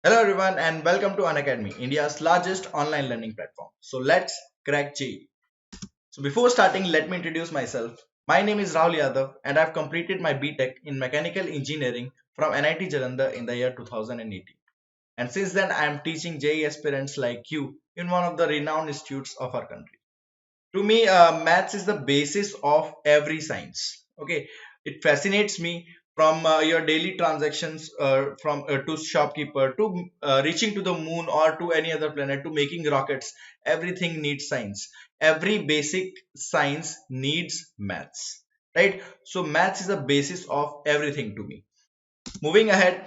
Hello everyone and welcome to Unacademy, India's largest online learning platform. So let's crack J. So before starting, let me introduce myself. My name is Rahul Yadav and I've completed my BTech in Mechanical Engineering from NIT Jalandhar in the year 2018. And since then, I am teaching JEE aspirants like you in one of the renowned institutes of our country. To me, maths is the basis of every science. Okay, it fascinates me from your daily transactions, from to shopkeeper to reaching to the moon or to any other planet to making rockets. Everything needs science. Every basic science needs maths, right? So maths is the basis of everything to me. Moving ahead,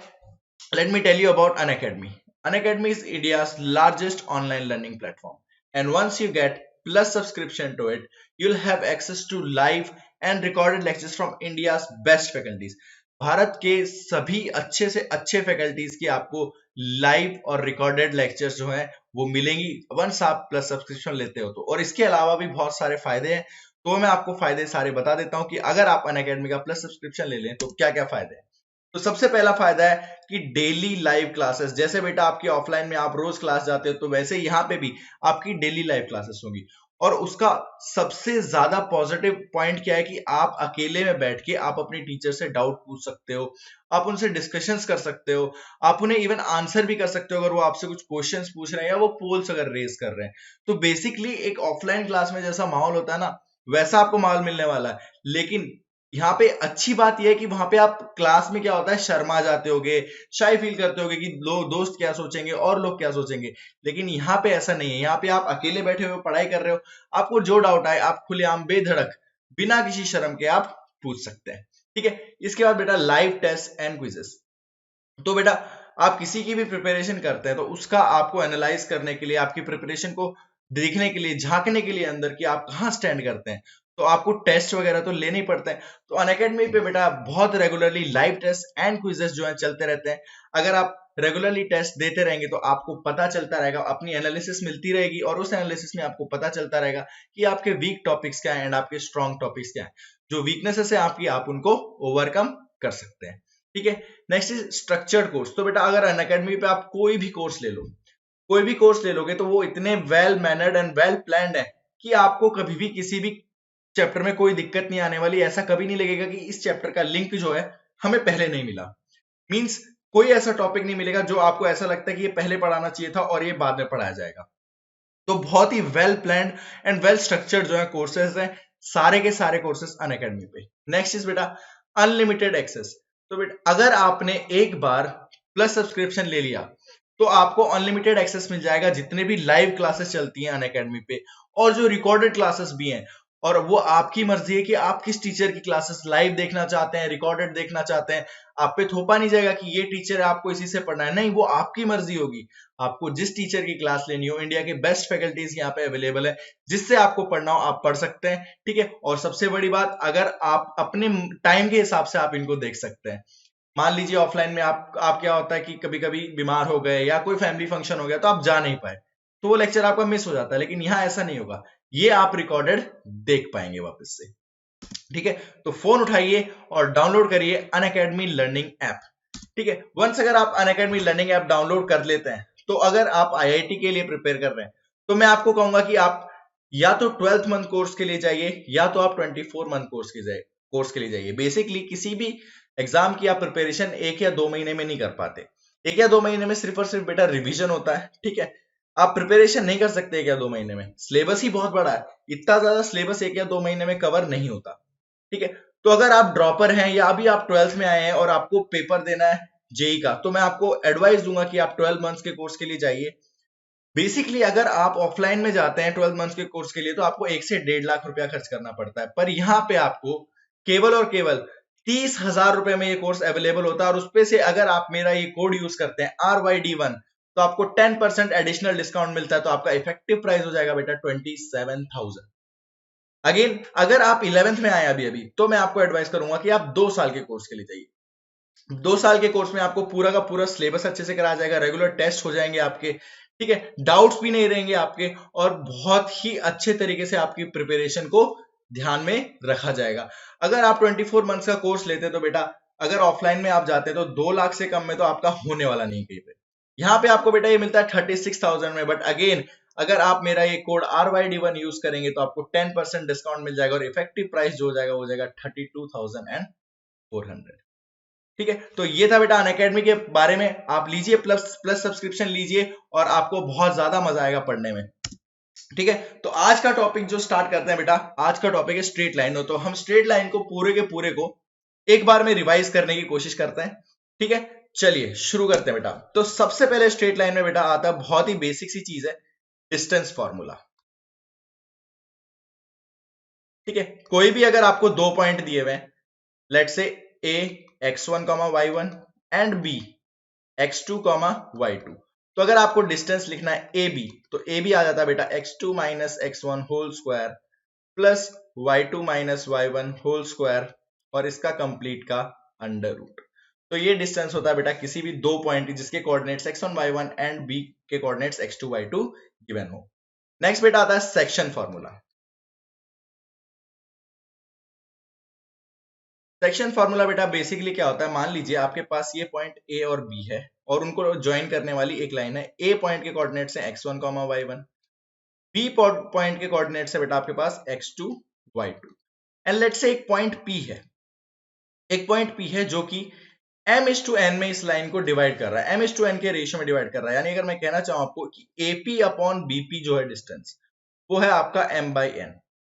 let me tell you about Unacademy. Unacademy is India's largest online learning platform. And once you get plus subscription to it, you'll have access to live and recorded lectures from India's best faculties. Bharat के सभी अच्छे से अच्छे faculties की आपको live और recorded lectures जो हैं वो मिलेंगी वंस आप प्लस सब्सक्रिप्शन लेते हो तो। और इसके अलावा भी बहुत सारे फायदे हैं, तो मैं आपको फायदे सारे बता देता हूं कि अगर आप अनअकैडमी का प्लस सब्सक्रिप्शन ले लें तो क्या क्या फायदे हैं। तो सबसे पहला फायदा है कि डेली लाइव क्लासेस, जैसे बेटा आपकी ऑफलाइन में आप रोज क्लास जाते हो तो वैसे यहाँ पे भी आपकी डेली लाइव क्लासेस होंगी। और उसका सबसे ज्यादा पॉजिटिव पॉइंट क्या है कि आप अकेले में बैठ के आप अपने टीचर से डाउट पूछ सकते हो, आप उनसे डिस्कशंस कर सकते हो, आप उन्हें इवन आंसर भी कर सकते हो अगर वो आपसे कुछ क्वेश्चंस पूछ रहे हैं या वो पोल्स अगर रेज कर रहे हैं। तो बेसिकली एक ऑफलाइन क्लास में जैसा माहौल होता है ना, वैसा आपको माहौल मिलने वाला है। लेकिन यहाँ पे अच्छी बात यह है कि वहां पे आप क्लास में क्या होता है, शर्मा जाते होगे, शाय फील करते होगे कि लोग दोस्त क्या सोचेंगे और लोग क्या सोचेंगे। लेकिन यहाँ पे ऐसा नहीं है, यहाँ पे आप अकेले बैठे हुए पढ़ाई कर रहे हो, आपको जो डाउट आए आप खुलेआम बेधड़क बिना किसी शर्म के आप पूछ सकते हैं। ठीक है, इसके बाद बेटा लाइव टेस्ट एंड क्विजेस। तो बेटा आप किसी की भी प्रिपरेशन करते हैं तो उसका आपको एनालाइज करने के लिए, आपकी प्रिपरेशन को देखने के लिए, झांकने के लिए अंदर कि आप कहाँ स्टैंड करते हैं, तो आपको टेस्ट वगैरह तो लेने ही पड़ते हैं। तो अनअकैडमी पे बेटा बहुत regularly live test and quizzes जो है चलते रहते हैं। अगर आप रेगुलरली टेस्ट देते रहेंगे तो आपको पता चलता रहेगा, अपनी एनालिसिस मिलती रहेगी और उस एनालिसिस में आपको पता चलता रहेगा कि आपके वीक टॉपिक्स क्या है एंड आपके स्ट्रॉन्ग टॉपिक्स क्या है। जो वीकनेसेस है आपकी, आप उनको ओवरकम कर सकते हैं। ठीक है, नेक्स्ट इज स्ट्रक्चर्ड कोर्स। तो बेटा अगर अनअकैडमी पे आप कोई भी कोर्स ले लो, कोई भी कोर्स ले लोगे तो वो इतने well mannered and well planned है कि आपको कभी भी किसी भी चैप्टर में कोई दिक्कत नहीं आने वाली। ऐसा कभी नहीं लगेगा कि इस चैप्टर का लिंक जो है हमें पहले नहीं मिला। मींस कोई ऐसा टॉपिक नहीं मिलेगा जो आपको ऐसा लगता है कि ये पहले पढ़ाना चाहिए था और ये बाद में पढ़ाया जाएगा। तो बहुत ही well planned and well structured जो है कोर्सेज हैं, सारे के सारे कोर्सेज अनअकैडमी पे। नेक्स्ट इज बेटा अनलिमिटेड एक्सेस। तो बेटा अगर आपने एक बार प्लस सब्सक्रिप्शन ले लिया तो आपको अनलिमिटेड एक्सेस मिल जाएगा जितने भी लाइव क्लासेस चलती हैं अनअकैडमी पे, और जो रिकॉर्डेड क्लासेस भी हैं। और वो आपकी मर्जी है कि आप किस टीचर की क्लासेस लाइव देखना चाहते हैं, रिकॉर्डेड देखना चाहते हैं। आप पे थोपा नहीं जाएगा कि ये टीचर है आपको इसी से पढ़ना है, नहीं, वो आपकी मर्जी होगी। आपको जिस टीचर की क्लास लेनी हो, इंडिया के बेस्ट फैकल्टीज यहाँ पे अवेलेबल है, जिससे आपको पढ़ना हो आप पढ़ सकते हैं। ठीक है, और सबसे बड़ी बात, अगर आप अपने टाइम के हिसाब से आप इनको देख सकते हैं। मान लीजिए ऑफलाइन में आप क्या होता है कि कभी कभी बीमार हो गए या कोई फैमिली फंक्शन हो गया तो आप जा नहीं पाए, तो वो लेक्चर आपका मिस हो जाता है। लेकिन यहाँ ऐसा नहीं होगा, ये आप रिकॉर्डेड देख पाएंगे वापस से। ठीक है, तो फोन उठाइए और डाउनलोड करिए अनअकैडमी लर्निंग ऐप। ठीक है, वंस अगर आप अनअकैडमी लर्निंग ऐप डाउनलोड कर लेते हैं तो अगर आप आईआईटी के लिए प्रिपेयर कर रहे हैं तो मैं आपको कहूंगा कि आप या तो 12th मंथ कोर्स के लिए जाइए या तो आप 24 मंथ कोर्स के लिए जाइए। बेसिकली किसी भी एग्जाम की आप प्रिपरेशन 1 या 2 महीने में नहीं कर पाते। 1 या 2 महीने में सिर्फ और सिर्फ बेटा रिवीजन होता है। ठीक है, आप प्रिपरेशन नहीं कर सकते 1 या 2 महीने में, सिलेबस ही बहुत बड़ा है, इतना ज्यादा सिलेबस 1 या 2 महीने में कवर नहीं होता। ठीक है, तो अगर आप ड्रॉपर हैं या अभी आप 12th में आए हैं और आपको पेपर देना है जेई का, तो मैं आपको एडवाइस दूंगा कि आप 12 मंथ्स के कोर्स के लिए जाइए। बेसिकली अगर आप ऑफलाइन में जाते हैं 12 मंथ्स के कोर्स के लिए तो आपको 1 से 1.5 लाख रुपया खर्च करना पड़ता है, पर यहाँ पे आपको केवल और केवल 30,000 रुपए में ये कोर्स अवेलेबल होता है। और उसपे से अगर आप मेरा ये कोड यूज करते हैं RYD1 तो आपको 10% एडिशनल डिस्काउंट मिलता है। तो आपका इफेक्टिव प्राइस हो जाएगा बेटा 27,000। अगेन अगर आप 11th में आए अभी अभी तो मैं आपको एडवाइस करूंगा कि आप 2 साल के कोर्स के लिए जाइए। 2 साल के कोर्स में आपको पूरा का पूरा सिलेबस अच्छे से कराया जाएगा, रेगुलर टेस्ट हो जाएंगे आपके, ठीक है, डाउट्स भी नहीं रहेंगे आपके, और बहुत ही अच्छे तरीके से आपकी प्रिपरेशन को ध्यान में रखा जाएगा। अगर आप 24 मंथ्स का कोर्स लेते तो बेटा अगर ऑफलाइन में आप जाते तो 2 लाख से कम में तो आपका होने वाला नहीं कहीं पे। यहाँ पे आपको बेटा ये मिलता है 36,000 में, बट अगेन अगर आप मेरा ये कोड RYD1 यूज करेंगे तो आपको 10% डिस्काउंट मिल जाएगा और इफेक्टिव प्राइस जो हो जाएगा वो हो जाएगा 32,400। ठीक है, तो ये था बेटा अनअकैडमी के बारे में। आप लीजिए प्लस सब्सक्रिप्शन लीजिए और आपको बहुत ज्यादा मजा आएगा पढ़ने में। ठीक है, तो आज का टॉपिक जो स्टार्ट करते हैं बेटा, आज का टॉपिक है स्ट्रेट लाइन। तो हम स्ट्रेट लाइन को पूरे के पूरे को एक बार में रिवाइज करने की कोशिश करते हैं। ठीक है, चलिए शुरू करते हैं बेटा। तो सबसे पहले स्ट्रेट लाइन में बेटा आता है बहुत ही बेसिक सी चीज है, डिस्टेंस फॉर्मूला। ठीक है, कोई भी अगर आपको दो पॉइंट दिए हुए हैं, let's say A x1, y1 and b x2, y2, तो अगर आपको डिस्टेंस लिखना है ए बी, तो ए बी आ जाता है बेटा x2 minus x1 whole square plus y2 minus y1 whole square और इसका कंप्लीट का अंडर रूट। तो ये डिस्टेंस होता है बेटा किसी भी दो पॉइंट जिसके coordinates x1 y1 and b के कोऑर्डिनेट्स x2 y2 गिवन हो। नेक्स्ट बेटा आता है सेक्शन फॉर्मूला। सेक्शन फॉर्मूला बेटा बेसिकली क्या होता है, मान लीजिए आपके पास ये पॉइंट ए और बी है और उनको ज्वाइन करने वाली एक लाइन है। ए पॉइंट के कोऑर्डिनेट्स है x1, y1, बी पॉइंट के कोऑर्डिनेट्स है बेटा आपके पास x2, y2 and let's say एक पॉइंट P है, एक पॉइंट P है जो कि m/n में इस लाइन को डिवाइड कर रहा है, m/n के रेशियो में डिवाइड कर रहा है। यानी अगर मैं कहना चाहूं आपको कि AP अपॉन BP जो है डिस्टेंस, वो है आपका m/n।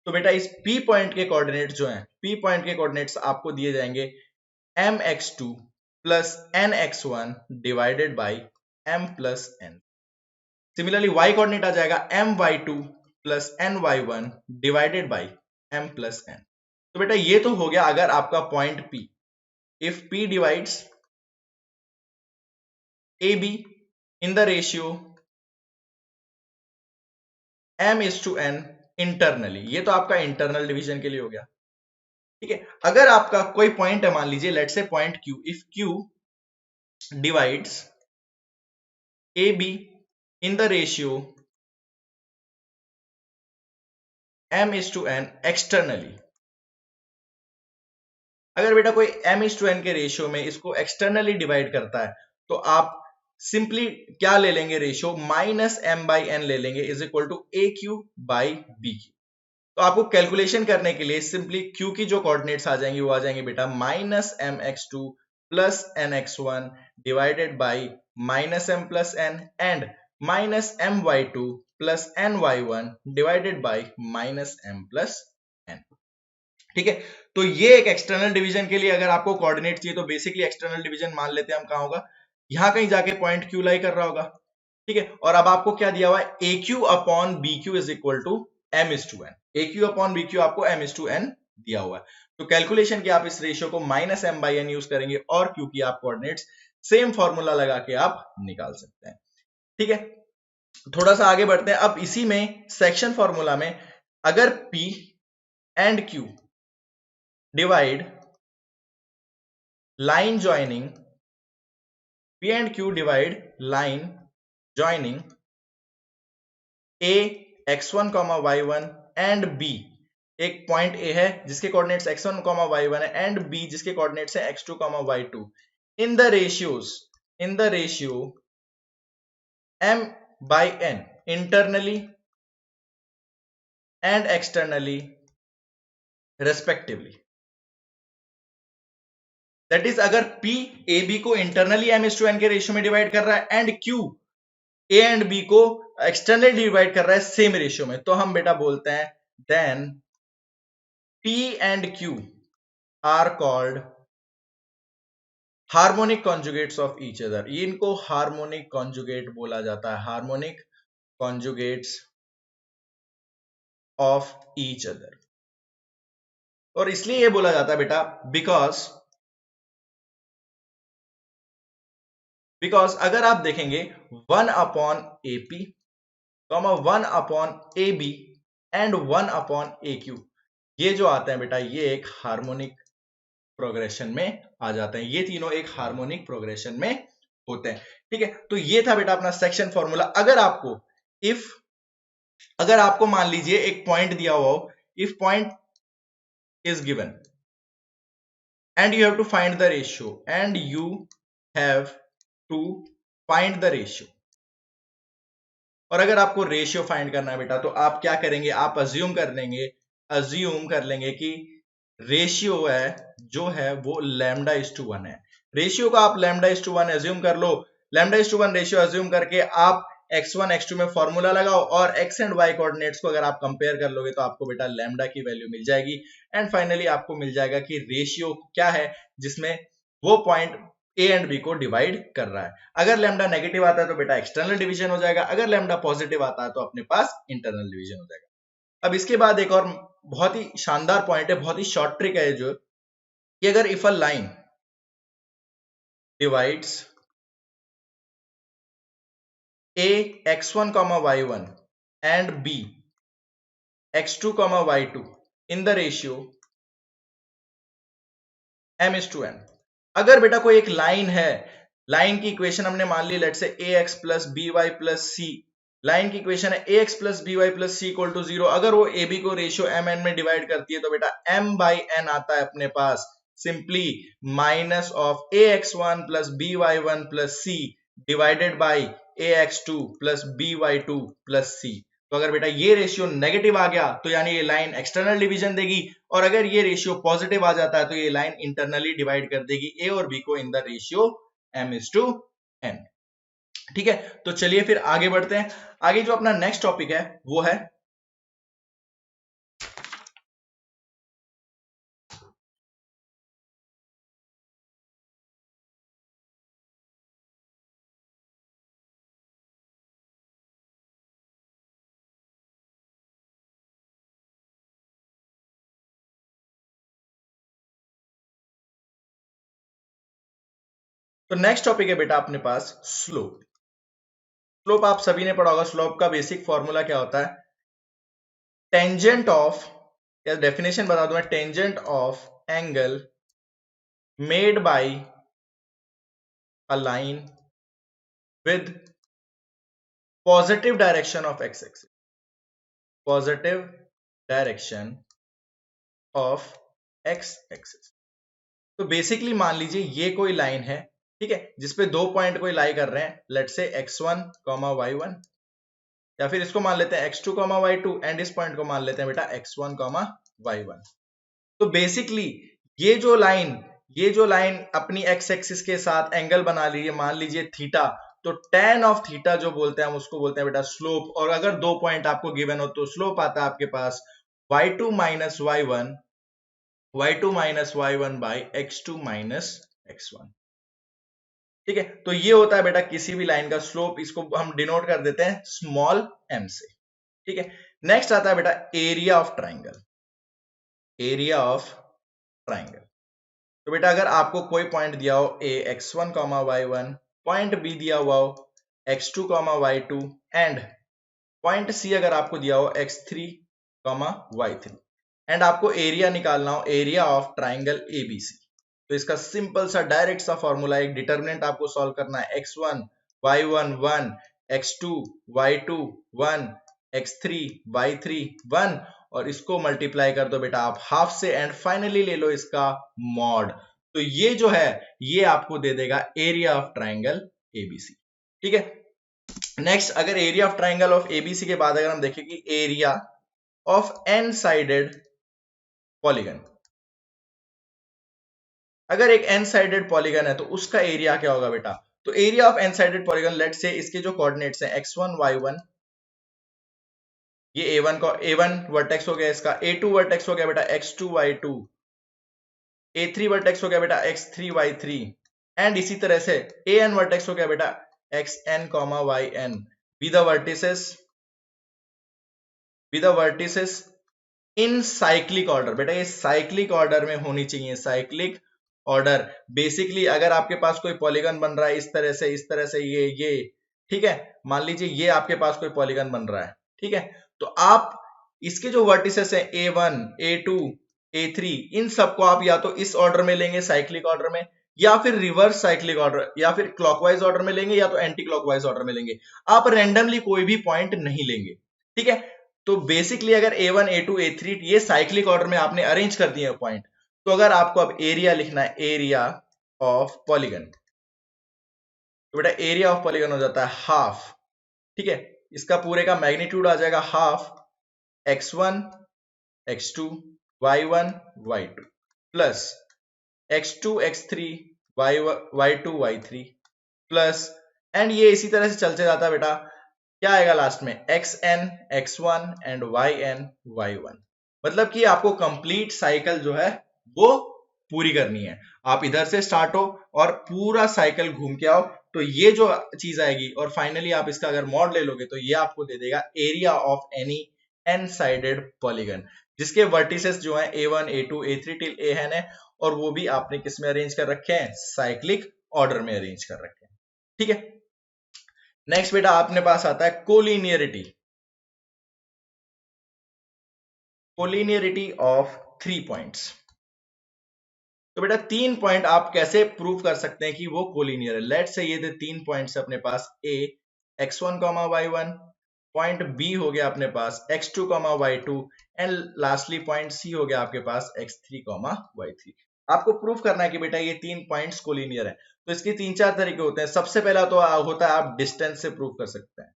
तो बेटा इस P पॉइंट के कोऑर्डिनेट्स जो हैं, P पॉइंट के कोऑर्डिनेट्स आपको दिए जाएंगे mx2 plus nx1 divided by m plus n। Similarly y coordinate आ जाएगा my2 plus ny1 divided by m plus n। तो बेटा ये तो हो गया अगर आपका point P, if P divides AB in the ratio m/n internally, ये तो आपका इंटरनल डिवीजन के लिए हो गया। ठीक है, अगर आपका कोई पॉइंट है, मान लीजिए let's say point Q, if Q divides AB in the ratio m/n externally, अगर बेटा कोई m/n के रेशियो में इसको एक्सटर्नली डिवाइड करता है तो आप सिंपली क्या ले लेंगे, रेशियो -m/n ले लेंगे is equal to AQ by BQ। तो आपको कैलकुलेशन करने के लिए सिंपली Q की जो कोऑर्डिनेट्स आ जाएंगी वो आ जाएंगे बेटा -mx2 plus nx1 divided by -m plus n and -my2 plus ny1 divided by -m plus n। ठीक है, तो ये एक एक्सटर्नल डिवीजन के लिए अगर आपको कोऑर्डिनेट चाहिए तो बेसिकली एक्सटर्नल डिवीजन मान लेते हैं हम कहां होगा, यहां कहीं जाके पॉइंट क्यू लाई कर रहा होगा। ठीक है, और अब आपको क्या दिया हुआ है, A Q upon B Q is equal to m/n। A Q upon B Q आपको m/n दिया हुआ है। तो कैलकुलेशन के आप इस रेशियो को -m/n यूज करेंगे और क्यू की आप कोऑर्डिनेट्स सेम फॉर्मूला लगा के आप निकाल सकते हैं। ठीक है, थोड़ा सा आगे बढ़ते हैं। अब इसी में सेक्शन फॉर्मूला में अगर P and Q divide line joining, P and Q divide line joining A x1, y1 and B, एक पॉइंट A है जिसके कोऑर्डिनेट्स x1, y1 है एंड B जिसके कोऑर्डिनेट्स है x2, y2 in the ratio m by n internally and externally respectively। That is अगर P A B को internally m/n के ratio में डिवाइड कर रहा है and Q A and B को एक्सटर्नली डिवाइड कर रहा है सेम रेशियो में, तो हम बेटा बोलते हैं then P and Q are called harmonic conjugates of each other. ये इनको हार्मोनिक कॉन्जुगेट बोला जाता है, harmonic conjugates of each other. और इसलिए ये बोला जाता है बेटा बिकॉज अगर आप देखेंगे 1 upon AP, 1 upon AB and 1 upon AQ, ये जो आते हैं बेटा ये एक हार्मोनिक प्रोग्रेशन में आ जाते हैं। ये तीनों एक हार्मोनिक प्रोग्रेशन में होते हैं। ठीक है, तो ये था बेटा अपना सेक्शन फॉर्मूला। अगर आपको मान लीजिए एक पॉइंट दिया हुआ हो, if point is given and you have to find the ratio and you have to find the ratio. और अगर आपको रेशियो फाइंड करना है बेटा तो आप क्या करेंगे, आप अज्यूम कर लेंगे कि रेशियो है जो है वो λ/1 है। रेशियो को आप λ/1 एज्यूम कर लो। λ/1 रेशियो एज्यूम करके आप x1 x2 में फॉर्मूला लगाओ और x एंड y कोऑर्डिनेट्स को अगर आप कंपेयर कर लोगे तो आपको बेटा लैम्डा की वैल्यू मिल जाएगी। एंड फाइनली आपको मिल जाएगा कि रेशियो क्या है जिसमें वो पॉइंट ए एंड बी को डिवाइड कर रहा है। अगर लैम्डा नेगेटिव आता है तो बेटा एक्सटर्नल डिवीजन हो जाएगा, अगर लैम्डा पॉजिटिव आता है तो अपने पास इंटरनल डिवीजन हो जाएगा। अब इसके बाद एक और बहुत ही शानदार पॉइंट है, बहुत ही शॉर्ट ट्रिक है जो कि अगर if a line divides a x1 y1 and b x2 y2 in the ratio m/n। अगर बेटा कोई एक लाइन है, लाइन की इक्वेशन हमने मान ली let say ax plus B Y plus C, line की इक्वेशन है ax plus B Y plus C equal to 0। अगर वो ab को रेशियो mn में डिवाइड करती है तो बेटा m/n आता है अपने पास, simply minus of ax1 plus by1 plus c divided by ax2 plus by2 plus c। तो अगर बेटा ये रेशियो नेगेटिव आ गया तो यानी ये लाइन एक्सटर्नल डिवीजन देगी, और अगर ये रेशियो पॉजिटिव आ जाता है तो ये लाइन इंटरनली डिवाइड कर देगी ए और बी को इन द रेशियो m/n। ठीक है, तो चलिए फिर आगे बढ़ते हैं। आगे जो अपना नेक्स्ट टॉपिक है वो है तो नेक्स्ट टॉपिक है बेटा अपने पास स्लोप। स्लोप आप सभी ने पढ़ा होगा, स्लोप का बेसिक फॉर्मूला क्या होता है, टेंजेंट ऑफ, या डेफिनेशन बता दूं मैं, tangent of angle made by a line with positive direction of x axis, positive direction of x axis. तो बेसिकली मान लीजिए ये कोई लाइन है, ठीक है, जिसपे दो पॉइंट कोई लाई कर रहे हैं, लेट से x1 y1, या फिर इसको मान लेते हैं x2 y2 एंड इस पॉइंट को मान लेते हैं बेटा x1 y1। तो बेसिकली ये जो लाइन अपनी x एक्सिस के साथ एंगल बना ली है, मान लीजिए थीटा, तो tan ऑफ थीटा जो बोलते हैं हम उसको बोलते हैं बेटा स्लोप। और अगर दो पॉइंट आपको गिवन हो तो स्लोप आता है आपके पास y2 minus y1 by x2 minus x1। ठीक है, तो ये होता है बेटा किसी भी लाइन का स्लोप, इसको हम डिनोट कर देते हैं स्मॉल m से। ठीक है, नेक्स्ट आता है बेटा area of triangle. Area of triangle, तो बेटा अगर आपको कोई पॉइंट दिया हो a x1 y1, point b दिया हुआ हो x2 y2 and point c अगर आपको दिया हो x3 y3, एंड आपको एरिया निकालना हो, एरिया ऑफ ट्राइंगल ABC, तो इसका सिंपल सा डायरेक्ट सा फॉर्मूला, एक डिटर्मिनेंट आपको सॉल्व करना है, x1 y1 1, x2 y2 1, x3 y3 1, और इसको मल्टीप्लाई कर दो बेटा आप हाफ से, एंड फाइनली ले लो इसका मॉड। तो ये जो है ये आपको दे देगा एरिया ऑफ ट्राइंगल ABC। ठीक है, नेक्स्ट अगर area of triangle of ABC के बाद अगर हम देखें कि area of N sided polygon, अगर एक एन साइडेड पॉलीगन है तो उसका एरिया क्या होगा बेटा, तो area of N sided polygon, let say इसके जो कोऑर्डिनेट्स हैं x1 y1, ये a1 वर्टेक्स हो गया, इसका a2 वर्टेक्स हो गया बेटा x2 y2, a3 वर्टेक्स हो गया बेटा x3 y3, एंड इसी तरह से an वर्टेक्स हो गया बेटा xn yn with the vertices in cyclic order. बेटा ये साइक्लिक ऑर्डर में होनी चाहिए, साइक्लिक ऑर्डर। बेसिकली अगर आपके पास कोई पॉलीगन बन रहा है इस तरह से ये, ठीक है, मान लीजिए ये आपके पास कोई पॉलीगन बन रहा है, ठीक है, तो आप इसके जो वर्टिसेस हैं a1 a2 a3, इन सबको आप या तो इस ऑर्डर में लेंगे साइक्लिक ऑर्डर में, या फिर रिवर्स साइक्लिक ऑर्डर, या फिर क्लॉकवाइज ऑर्डर में लेंगे, या तो एंटी क्लॉकवाइज ऑर्डर में लेंगे। आप रैंडमली कोई भी पॉइंट नहीं लेंगे। ठीक है, तो बेसिकली अगर a1 a2 a3 ये साइक्लिक ऑर्डर में आपने अरेंज कर दिए पॉइंट, तो अगर आपको अब एरिया लिखना है, एरिया ऑफ पॉलीगन, तो बेटा एरिया ऑफ पॉलीगन हो जाता है हाफ, ठीक है। इसका पूरे का मैग्नीट्यूड आ जाएगा half x1 x2 y1 y2 plus x2 x3 y2 y3 plus, and ये इसी तरह से चलते जाता है बेटा। क्या आएगा लास्ट में xn x1 and yn y1। मतलब कि आपको कंप्लीट साइकिल जो है वो पूरी करनी है। आप इधर से स्टार्ट हो और पूरा साइकिल घूम के आओ, तो ये जो चीज आएगी और फाइनली आप इसका अगर मॉड ले लोगे तो ये आपको दे देगा area of any N sided polygon, जिसके वर्टिसेस जो है a1 a2 a3 till an है, और वो भी आपने किस में अरेंज कर रखे हैं, साइक्लिक ऑर्डर में अरेंज कर रखे हैं, ठीक है। नेक्स्ट बेटा आपने पास आता है कोलिनियरिटी, कोलिनियरिटी ऑफ 3 पॉइंट्स। तो बेटा 3 पॉइंट आप कैसे प्रूव कर सकते हैं कि वो कोलिनियर है। लेट्स से ये थे 3 पॉइंट्स अपने पास a x1, y1, point b हो गया अपने पास x2, y2 and lastly point c हो गया आपके पास x3, y3। आपको प्रूफ करना है कि बेटा ये 3 पॉइंट्स कोलिनियर है। तो इसके 3-4 तरीके होते हैं। सबसे पहला तो होता है आप डिस्टेंस से प्रूव कर सकते हैं।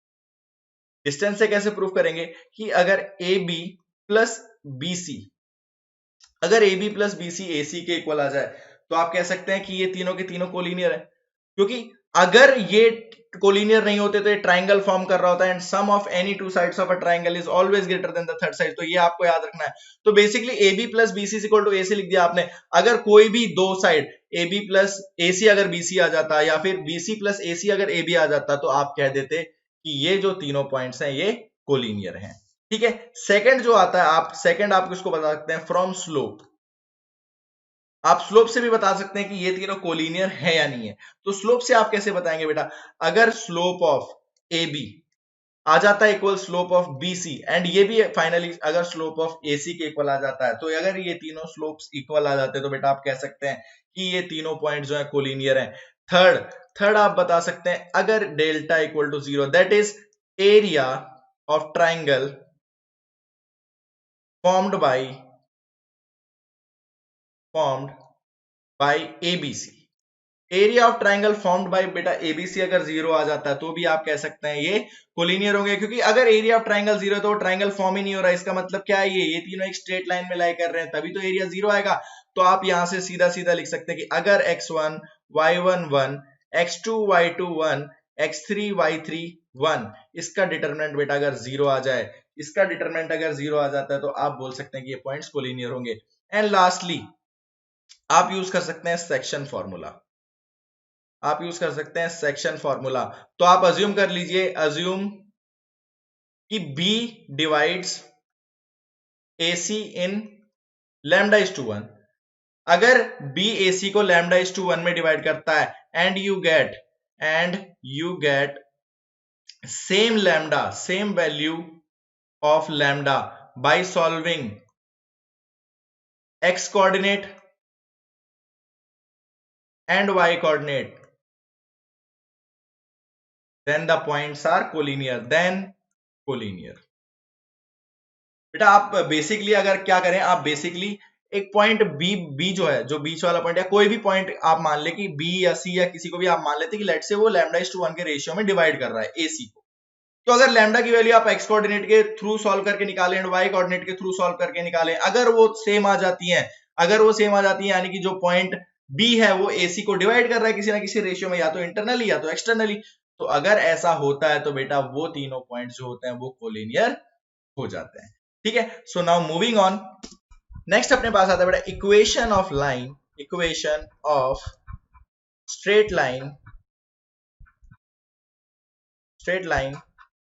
डिस्टेंस से कैसे प्रूव करेंगे कि अगर A B plus B C, अगर A B plus B C A C के इक्वल आ जाए तो आप कह सकते हैं कि ये तीनों के तीनों कोलिनियर है। क्योंकि अगर ये कोलिनियर नहीं होते तो ये ट्राइंगल फॉर्म कर रहा होता है, and sum of any two sides of a triangle is always greater than the third side. तो ये आपको याद रखना है। तो basically A B plus B C equal to A C लिख दिया आपने। अगर कोई भी दो side A B plus A C अगर बी सी आ जाता, या फिर B C plus A C अगर ए बी आ जाता, तो आप कह देते कि ये जो तीनों पॉइंट्स हैं ये कोलिनियर हैं, ठीक है। सेकंड जो आता है, आप सेकंड आप किसको बता सकते हैं, फ्रॉम स्लोप। आप स्लोप से भी बता सकते हैं कि ये तीनों कोलिनियर है या नहीं है। तो स्लोप से आप कैसे बताएंगे बेटा, अगर स्लोप ऑफ ए बी आ जाता है equal slope of B C, and ये भी फाइनली अगर स्लोप ऑफ ए सी के इक्वल आ जाता है, तो अगर ये तीनों स्लोप्स इक्वल आ जाते हैं तो बेटा आप कह सकते हैं कि ये तीनों पॉइंट जो है कोलिनियर हैं। थर्ड थर्ड आप बता सकते हैं अगर delta equal to 0, that is area of triangle formed by formed by ABC। Area of triangle formed by बेटा एबीसी अगर 0 आ जाता है तो भी आप कह सकते हैं ये कोलिनियर होंगे। क्योंकि अगर एरिया ऑफ ट्राइंगल 0 है तो ट्राइंगल फॉर्म ही नहीं हो रहा है। इसका मतलब क्या है, ये तीनों एक स्ट्रेट लाइन में लाई कर रहे हैं, तभी तो एरिया 0 आएगा। तो आप यहां से सीधा सीधा लिख सकते हैं कि अगर x1 y1 1, x2 y2 1, x3 y3 1, इसका डिटरमिनेंट बेटा अगर 0 आ जाए, इसका डिटरमिनेंट अगर 0 आ जाता है तो आप बोल सकते हैं कि ये पॉइंट्स कोलिनियर होंगे। एंड लास्टली आप यूज कर सकते हैं सेक्शन फॉर्मूला। आप यूज कर सकते हैं सेक्शन फॉर्मूला। तो आप अज्यूम कर लीजिए, अज्यूम कि B divides AC in lambda is to 1। अगर B AC को लैम्डा इज टू 1 में डिवाइड करता है, and you get same lambda, same value of lambda by solving x coordinate and y coordinate, then the points are collinear, then collinear। बेटा आप basically अगर क्या करें, आप बेसिकली एक पॉइंट बी जो है, जो बीच वाला पॉइंट, या कोई भी पॉइंट आप मान ले कि बी या सी या किसी को भी आप मान लेते कि लेट से वो लैम्डा इज टू 1 के रेशियो में डिवाइड कर रहा है एसी को। तो अगर लैम्डा की वैल्यू आप एक्स कोऑर्डिनेट के थ्रू सॉल्व करके निकालें एंड वाई कोऑर्डिनेट के थ्रू सॉल्व करके निकालें, अगर वो सेम आ जाती है, यानी कि जो पॉइंट बी है वो एसी को डिवाइड कर रहा है किसी ना किसी रेशियो में, या तो इंटरनली या तो एक्सटर्नली, तो अगर ऐसा होता है तो बेटा वो तीनों पॉइंट्स जो होते हैं वो कोलिनियर हो जाते हैं, ठीक है। So now moving on, next अपने पास आता है बेटा equation of line, equation of straight line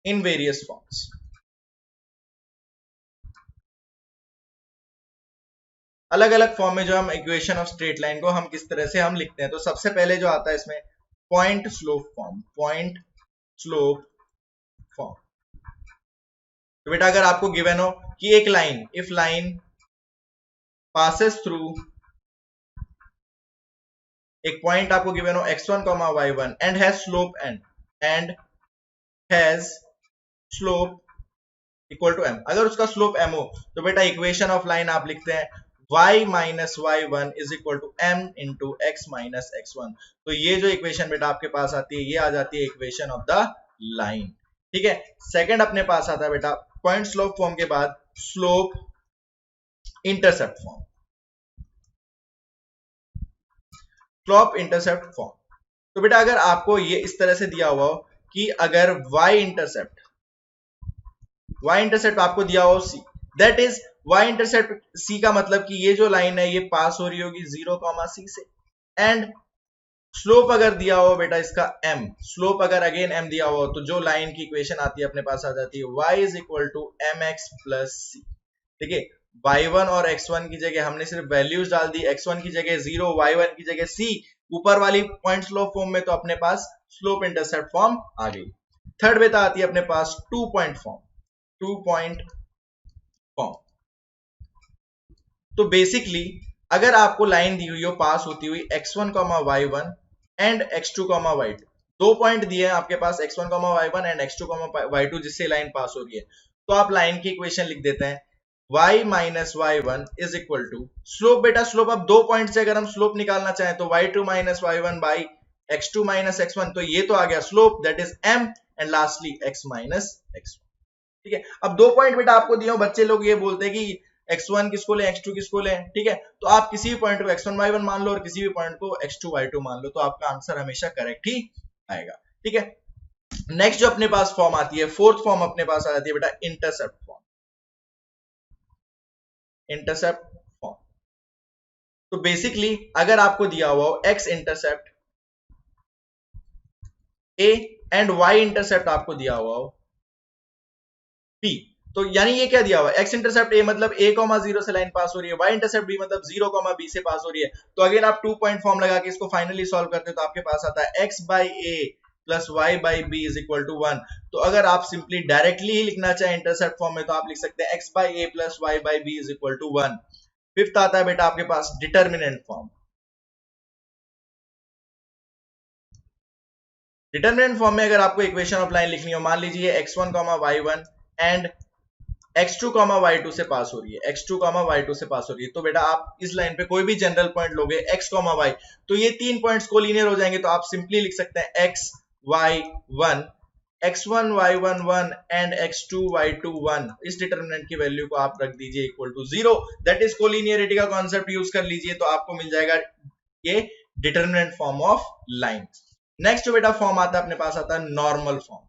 in various forms. अलग अलग फॉर्म में जो हम इक्वेशन ऑफ स्ट्रेट लाइन को हम किस तरह से हम लिखते हैं। तो सबसे पहले जो आता है इसमें point slope form, point slope form. तो बेटा अगर आपको गिवन हो कि एक line, if line passes through, एक पॉइंट आपको गिवन हो x1, y1 and has slope has slope equal to m, अगर उसका स्लोप m हो तो बेटा इक्वेशन ऑफ लाइन आप लिखते हैं y minus y one is equal to m into x minus x one. तो ये जो इक्वेशन बेटा आपके पास आती है ये आ जाती है इक्वेशन ऑफ द लाइन। ठीक है, सेकंड अपने पास आता है बेटा पॉइंट स्लोप फॉर्म के बाद slope intercept form. Slope intercept form, तो बेटा अगर आपको ये इस तरह से दिया हुआ हो कि अगर y इंटरसेप्ट आपको दिया हो c, that is y intercept c का मतलब कि ये जो लाइन है ये पास हो रही होगी 0, c से। एंड स्लोप अगर दिया हो बेटा इसका m, स्लोप अगर अगेन m दिया हो तो जो लाइन की इक्वेशन आती है अपने पास आ जाती है y is equal to mx plus c। ठीक है, y1 और x1 की जगह हमने सिर्फ वैल्यूज डाल दी, x1 की जगह 0, y1 की जगह c, ऊपर वाली पॉइंट स्लोप फॉर्म में तो अपने पास स्लोप इंटरसेप्ट फॉर्म आ गई। थर्ड बेटा आती है अपने पास 2 पॉइंट फॉर्म। 2 पॉइंट फॉर्म, तो बेसिकली अगर आपको लाइन दी हुई हो पास होती हुई x1, y1 and x2, y2, 2 point दिए हैं आपके पास x1, y1 and x2, y2 जिससे लाइन पास हो रही है, तो आप लाइन की इक्वेशन लिख देते हैं y minus y one is equal to slope. बेटा स्लोप अब 2 पॉइंट से अगर हम स्लोप निकालना चाहें तो y2 minus y one by x2 minus x1, तो ये तो आ गया slope that is m, and lastly x minus x1। ठीक है, अब 2 पॉइंट बेटा आपको दिए हो, बच्चे लोग ये बोलते हैं कि x1 किसको लें x2 किसको लें। ठीक है, तो आप किसी भी पॉइंट को x1 y1 मान लो और किसी भी पॉइंट को x2 y2 मान लो, तो आपका आंसर हमेशा करेक्ट ही आएगा। ठीक है, नेक्स्ट जो अपने पास फॉर्म आती है, फोर्थ फॉर्म अपने पास आ जाती है बेटा इंटरसेप्ट फॉर्म। इंटरसेप्ट फॉर्म, तो बेसिकली अगर आपको दिया हुआ हो x intercept a and y intercept आपको दिया हुआ हो p, तो यानी ये क्या दिया हुआ है, x इंटरसेप्ट a मतलब a, 0 से लाइन पास हो रही है, y इंटरसेप्ट b मतलब 0, b से पास हो रही है। तो अगेन आप 2 पॉइंट फॉर्म लगा के इसको फाइनली सॉल्व करते हैं तो आपके पास आता है x by a plus y by b is equal to 1। तो अगर आप सिंपली डायरेक्टली ही लिखना चाहें इंटरसेप्ट फॉर्म में तो आप लिख सकते हैं x by a plus y by b is equal to 1। Fifth आता है बेटा आपके पास डिटर्मिनेंट फॉर्म। डिटर्मिनेंट फॉर्म में अगर आपको इक्वेशन ऑफ लाइन लिखनी हो, मान लीजिए x1, y1 and x2, y2 से पास हो रही है, x2, y2 से पास हो रही है, तो बेटा आप इस लाइन पे कोई भी जनरल पॉइंट लोगे x, y, तो ये 3 पॉइंट्स कोलिनियर हो जाएंगे, तो आप सिंपली लिख सकते हैं x, y1, x1, y1 1 and x2, y2 1। इस डिटर्मिनेंट की वैल्यू को आप रख दीजिए equal to 0, that is collinearity का कॉन्सेप्ट यूज कर लीजिए, तो आपको मिल जाएगा ये determinant form of line. Next जो बेटा फॉर्म आता है अपने पास आता है नॉर्मल फॉर्म।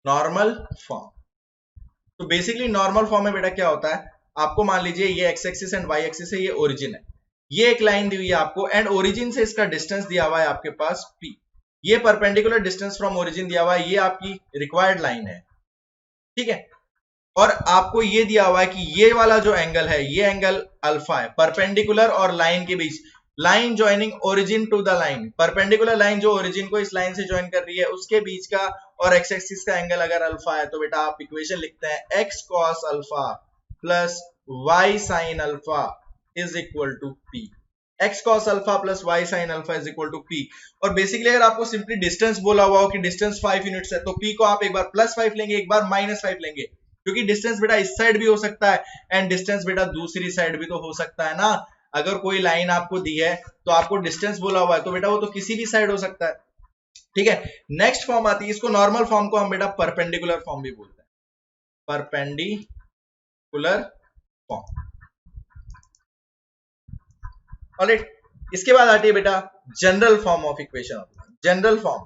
नॉर्मल फॉर्म, तो बेसिकली नॉर्मल फॉर्म में बेटा क्या होता है, आपको मान लीजिए ये x axis and y axis है, ये ओरिजिन है, ये एक लाइन दी हुई है आपको एंड ओरिजिन से इसका डिस्टेंस दिया हुआ है आपके पास p, ये परपेंडिकुलर डिस्टेंस फ्रॉम ओरिजिन दिया हुआ है, ये आपकी रिक्वायर्ड लाइन है। ठीक है, और आपको ये दिया हुआ है कि ये वाला जो एंगल है ये एंगल अल्फा है, परपेंडिकुलर और लाइन के बीच, line joining origin to the line, perpendicular line जो ओरिजिन को इस लाइन से ज्वाइन कर रही है उसके बीच का और एक्स एक्सिस का एंगल अगर अल्फा है, तो बेटा आप इक्वेशन लिखते हैं x cos alpha plus y sin alpha is equal to p। x cos alpha plus y sin alpha is equal to p। और बेसिकली अगर आपको सिंपली डिस्टेंस बोला हुआ हो कि डिस्टेंस 5 यूनिट्स है, तो p को आप एक बार +5 लेंगे, एक बार -5 लेंगे, क्योंकि डिस्टेंस बेटा इस साइड भी हो सकता है एंड डिस्टेंस बेटा दूसरी साइड भी तो हो सकता है ना। अगर कोई लाइन आपको दी है तो आपको डिस्टेंस बोला हुआ है, तो बेटा वो तो किसी भी साइड हो सकता है। ठीक है, नेक्स्ट फॉर्म आती है, इसको नॉर्मल फॉर्म को हम बेटा परपेंडिकुलर फॉर्म भी बोलते हैं, परपेंडिकुलर फॉर्म। ऑलराइट, इसके बाद आती है बेटा general form of equation of line. General form,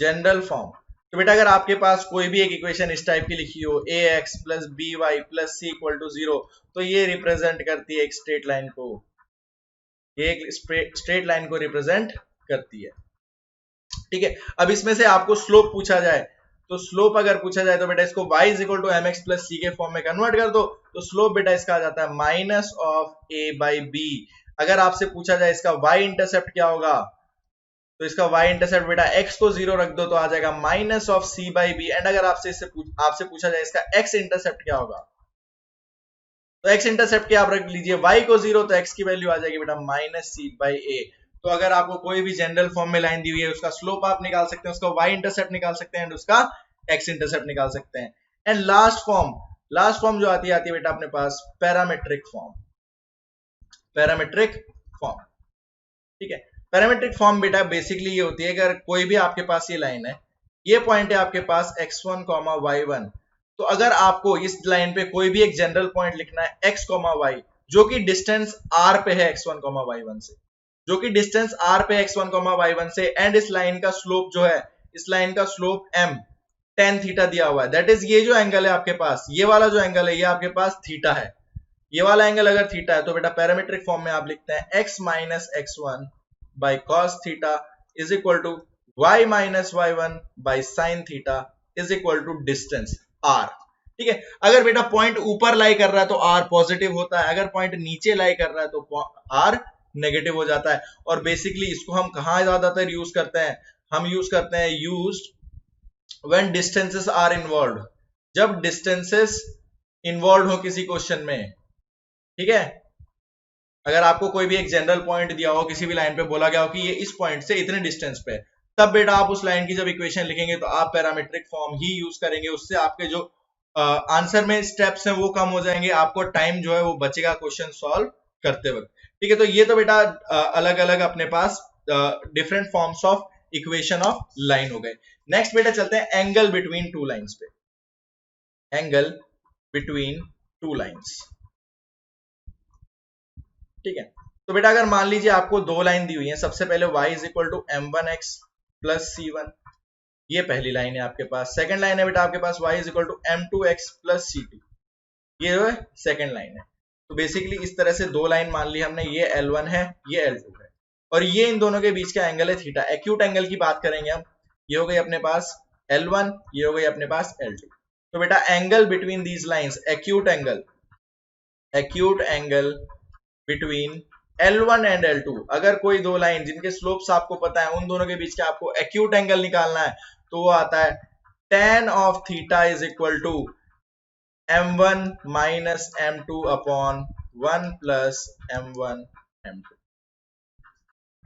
general form, तो बेटा अगर आपके पास कोई भी एक इक्वेशन इस टाइप की लिखी हो ax plus by plus c equal to 0, तो ये रिप्रेजेंट करती है एक स्ट्रेट लाइन को, ये एक स्ट्रेट लाइन को रिप्रेजेंट करती है। ठीक है, अब इसमें से आपको स्लोप पूछा जाए, तो स्लोप अगर पूछा जाए तो बेटा इसको y is equal to mx plus c के फॉर्म में कन्वर्ट कर दो, तो स्लोप बेटा इसका आ जाता है minus of a by b। अगर आपसे पूछा जाए इसका y इंटरसेप्ट क्या होगा, तो इसका y इंटरसेप्ट बेटा x को 0 रख दो तो आ जाएगा minus of c by b. And अगर आपसे पूछा जाए इसका x इंटरसेप्ट क्या होगा, तो x इंटरसेप्ट क्या आप रख लीजिए, y को 0 तो x की वैल्यू आ जाएगी बेटा माइनस c बाई a। तो अगर आपको कोई भी जनरल फॉर्म में लाइन दी हुई है, उसका स्लोप आप निकाल सकते हैं, उसका y इंटरसेप्ट निकाल सकते हैं एंड उसका x इंटरसेप्ट निकाल सकते हैं। And last form last form जो आती है बेटा अपने पास पैरामेट्रिक फॉर्म। पैरामेट्रिक फॉर्म, ठीक है। पैरामेट्रिक फॉर्म बेटा बेसिकली ये होती है, अगर कोई भी आपके पास ये लाइन है, ये पॉइंट है आपके पास x1, y1, तो अगर आपको इस लाइन पे कोई भी एक जनरल पॉइंट लिखना है x, y, जो कि डिस्टेंस r पे है x1, y1 से, जो कि डिस्टेंस r पे x1, y1 से, एंड इस लाइन का स्लोप जो है, इस लाइन का स्लोप m tan थीटा दिया हुआ है, दैट इज ये जो एंगल है आपके पास, ये वाला जो एंगल है ये आपके पास थीटा है। ये वाला एंगल अगर थीटा है तो बेटा पैरामेट्रिक फॉर्म में आप लिखते हैं x minus x1 by cos theta is equal to y minus y1 by sine theta is equal to distance r, ठीक है। अगर बेटा पॉइंट ऊपर लाई कर रहा है तो r पॉजिटिव होता है, अगर पॉइंट नीचे लाई कर रहा है तो r नेगेटिव हो जाता है। और बेसिकली इसको हम कहां ज्यादातर यूज करते हैं, हम यूज करते हैं used when distances are involve, जब डिस्टेंसेस इन्वॉल्व हो किसी क्वेश्चन में, ठीक है। अगर आपको कोई भी एक जनरल पॉइंट दिया हो, किसी भी लाइन पे बोला गया हो कि ये इस पॉइंट से इतने डिस्टेंस पे, तब बेटा आप उस लाइन की जब इक्वेशन लिखेंगे तो आप पैरामेट्रिक फॉर्म ही यूज करेंगे। उससे आपके जो आंसर में स्टेप्स हैं वो कम हो जाएंगे, आपको टाइम जो है वो बचेगा क्वेश्चन सॉल्व करते वक्त, ठीक है। तो ये तो बेटा अलग अलग अपने पास different forms of equation of line हो गए। नेक्स्ट बेटा चलते हैं एंगल बिटवीन टू लाइन्स पे। एंगल बिटवीन टू लाइन्स, ठीक है। तो बेटा अगर मान लीजिए आपको दो लाइन दी हुई है, सबसे पहले y is equal to m1x plus c1, ये पहली लाइन है आपके पास। सेकंड लाइन है बेटा आपके पास y is equal to m2x plus c2, ये जो है सेकंड लाइन है। तो बेसिकली इस तरह से दो लाइन मान ली हमने, ये L1 है, ये L2 है, और ये इन दोनों के बीच का एंगल है थीटा। एक्यूट एंगल की बात करेंगे हम, ये हो गई अपने पास L1, ये हो गई अपने पास L2। तो बेटा angle between these lines, acute angle between L1 and L2, अगर कोई दो लाइन जिनके स्लोप्स आपको पता है, उन दोनों के बीच का आपको एक्यूट एंगल निकालना है, तो वो आता है tan of theta is equal to m1 minus m2 upon 1 plus m1 m2।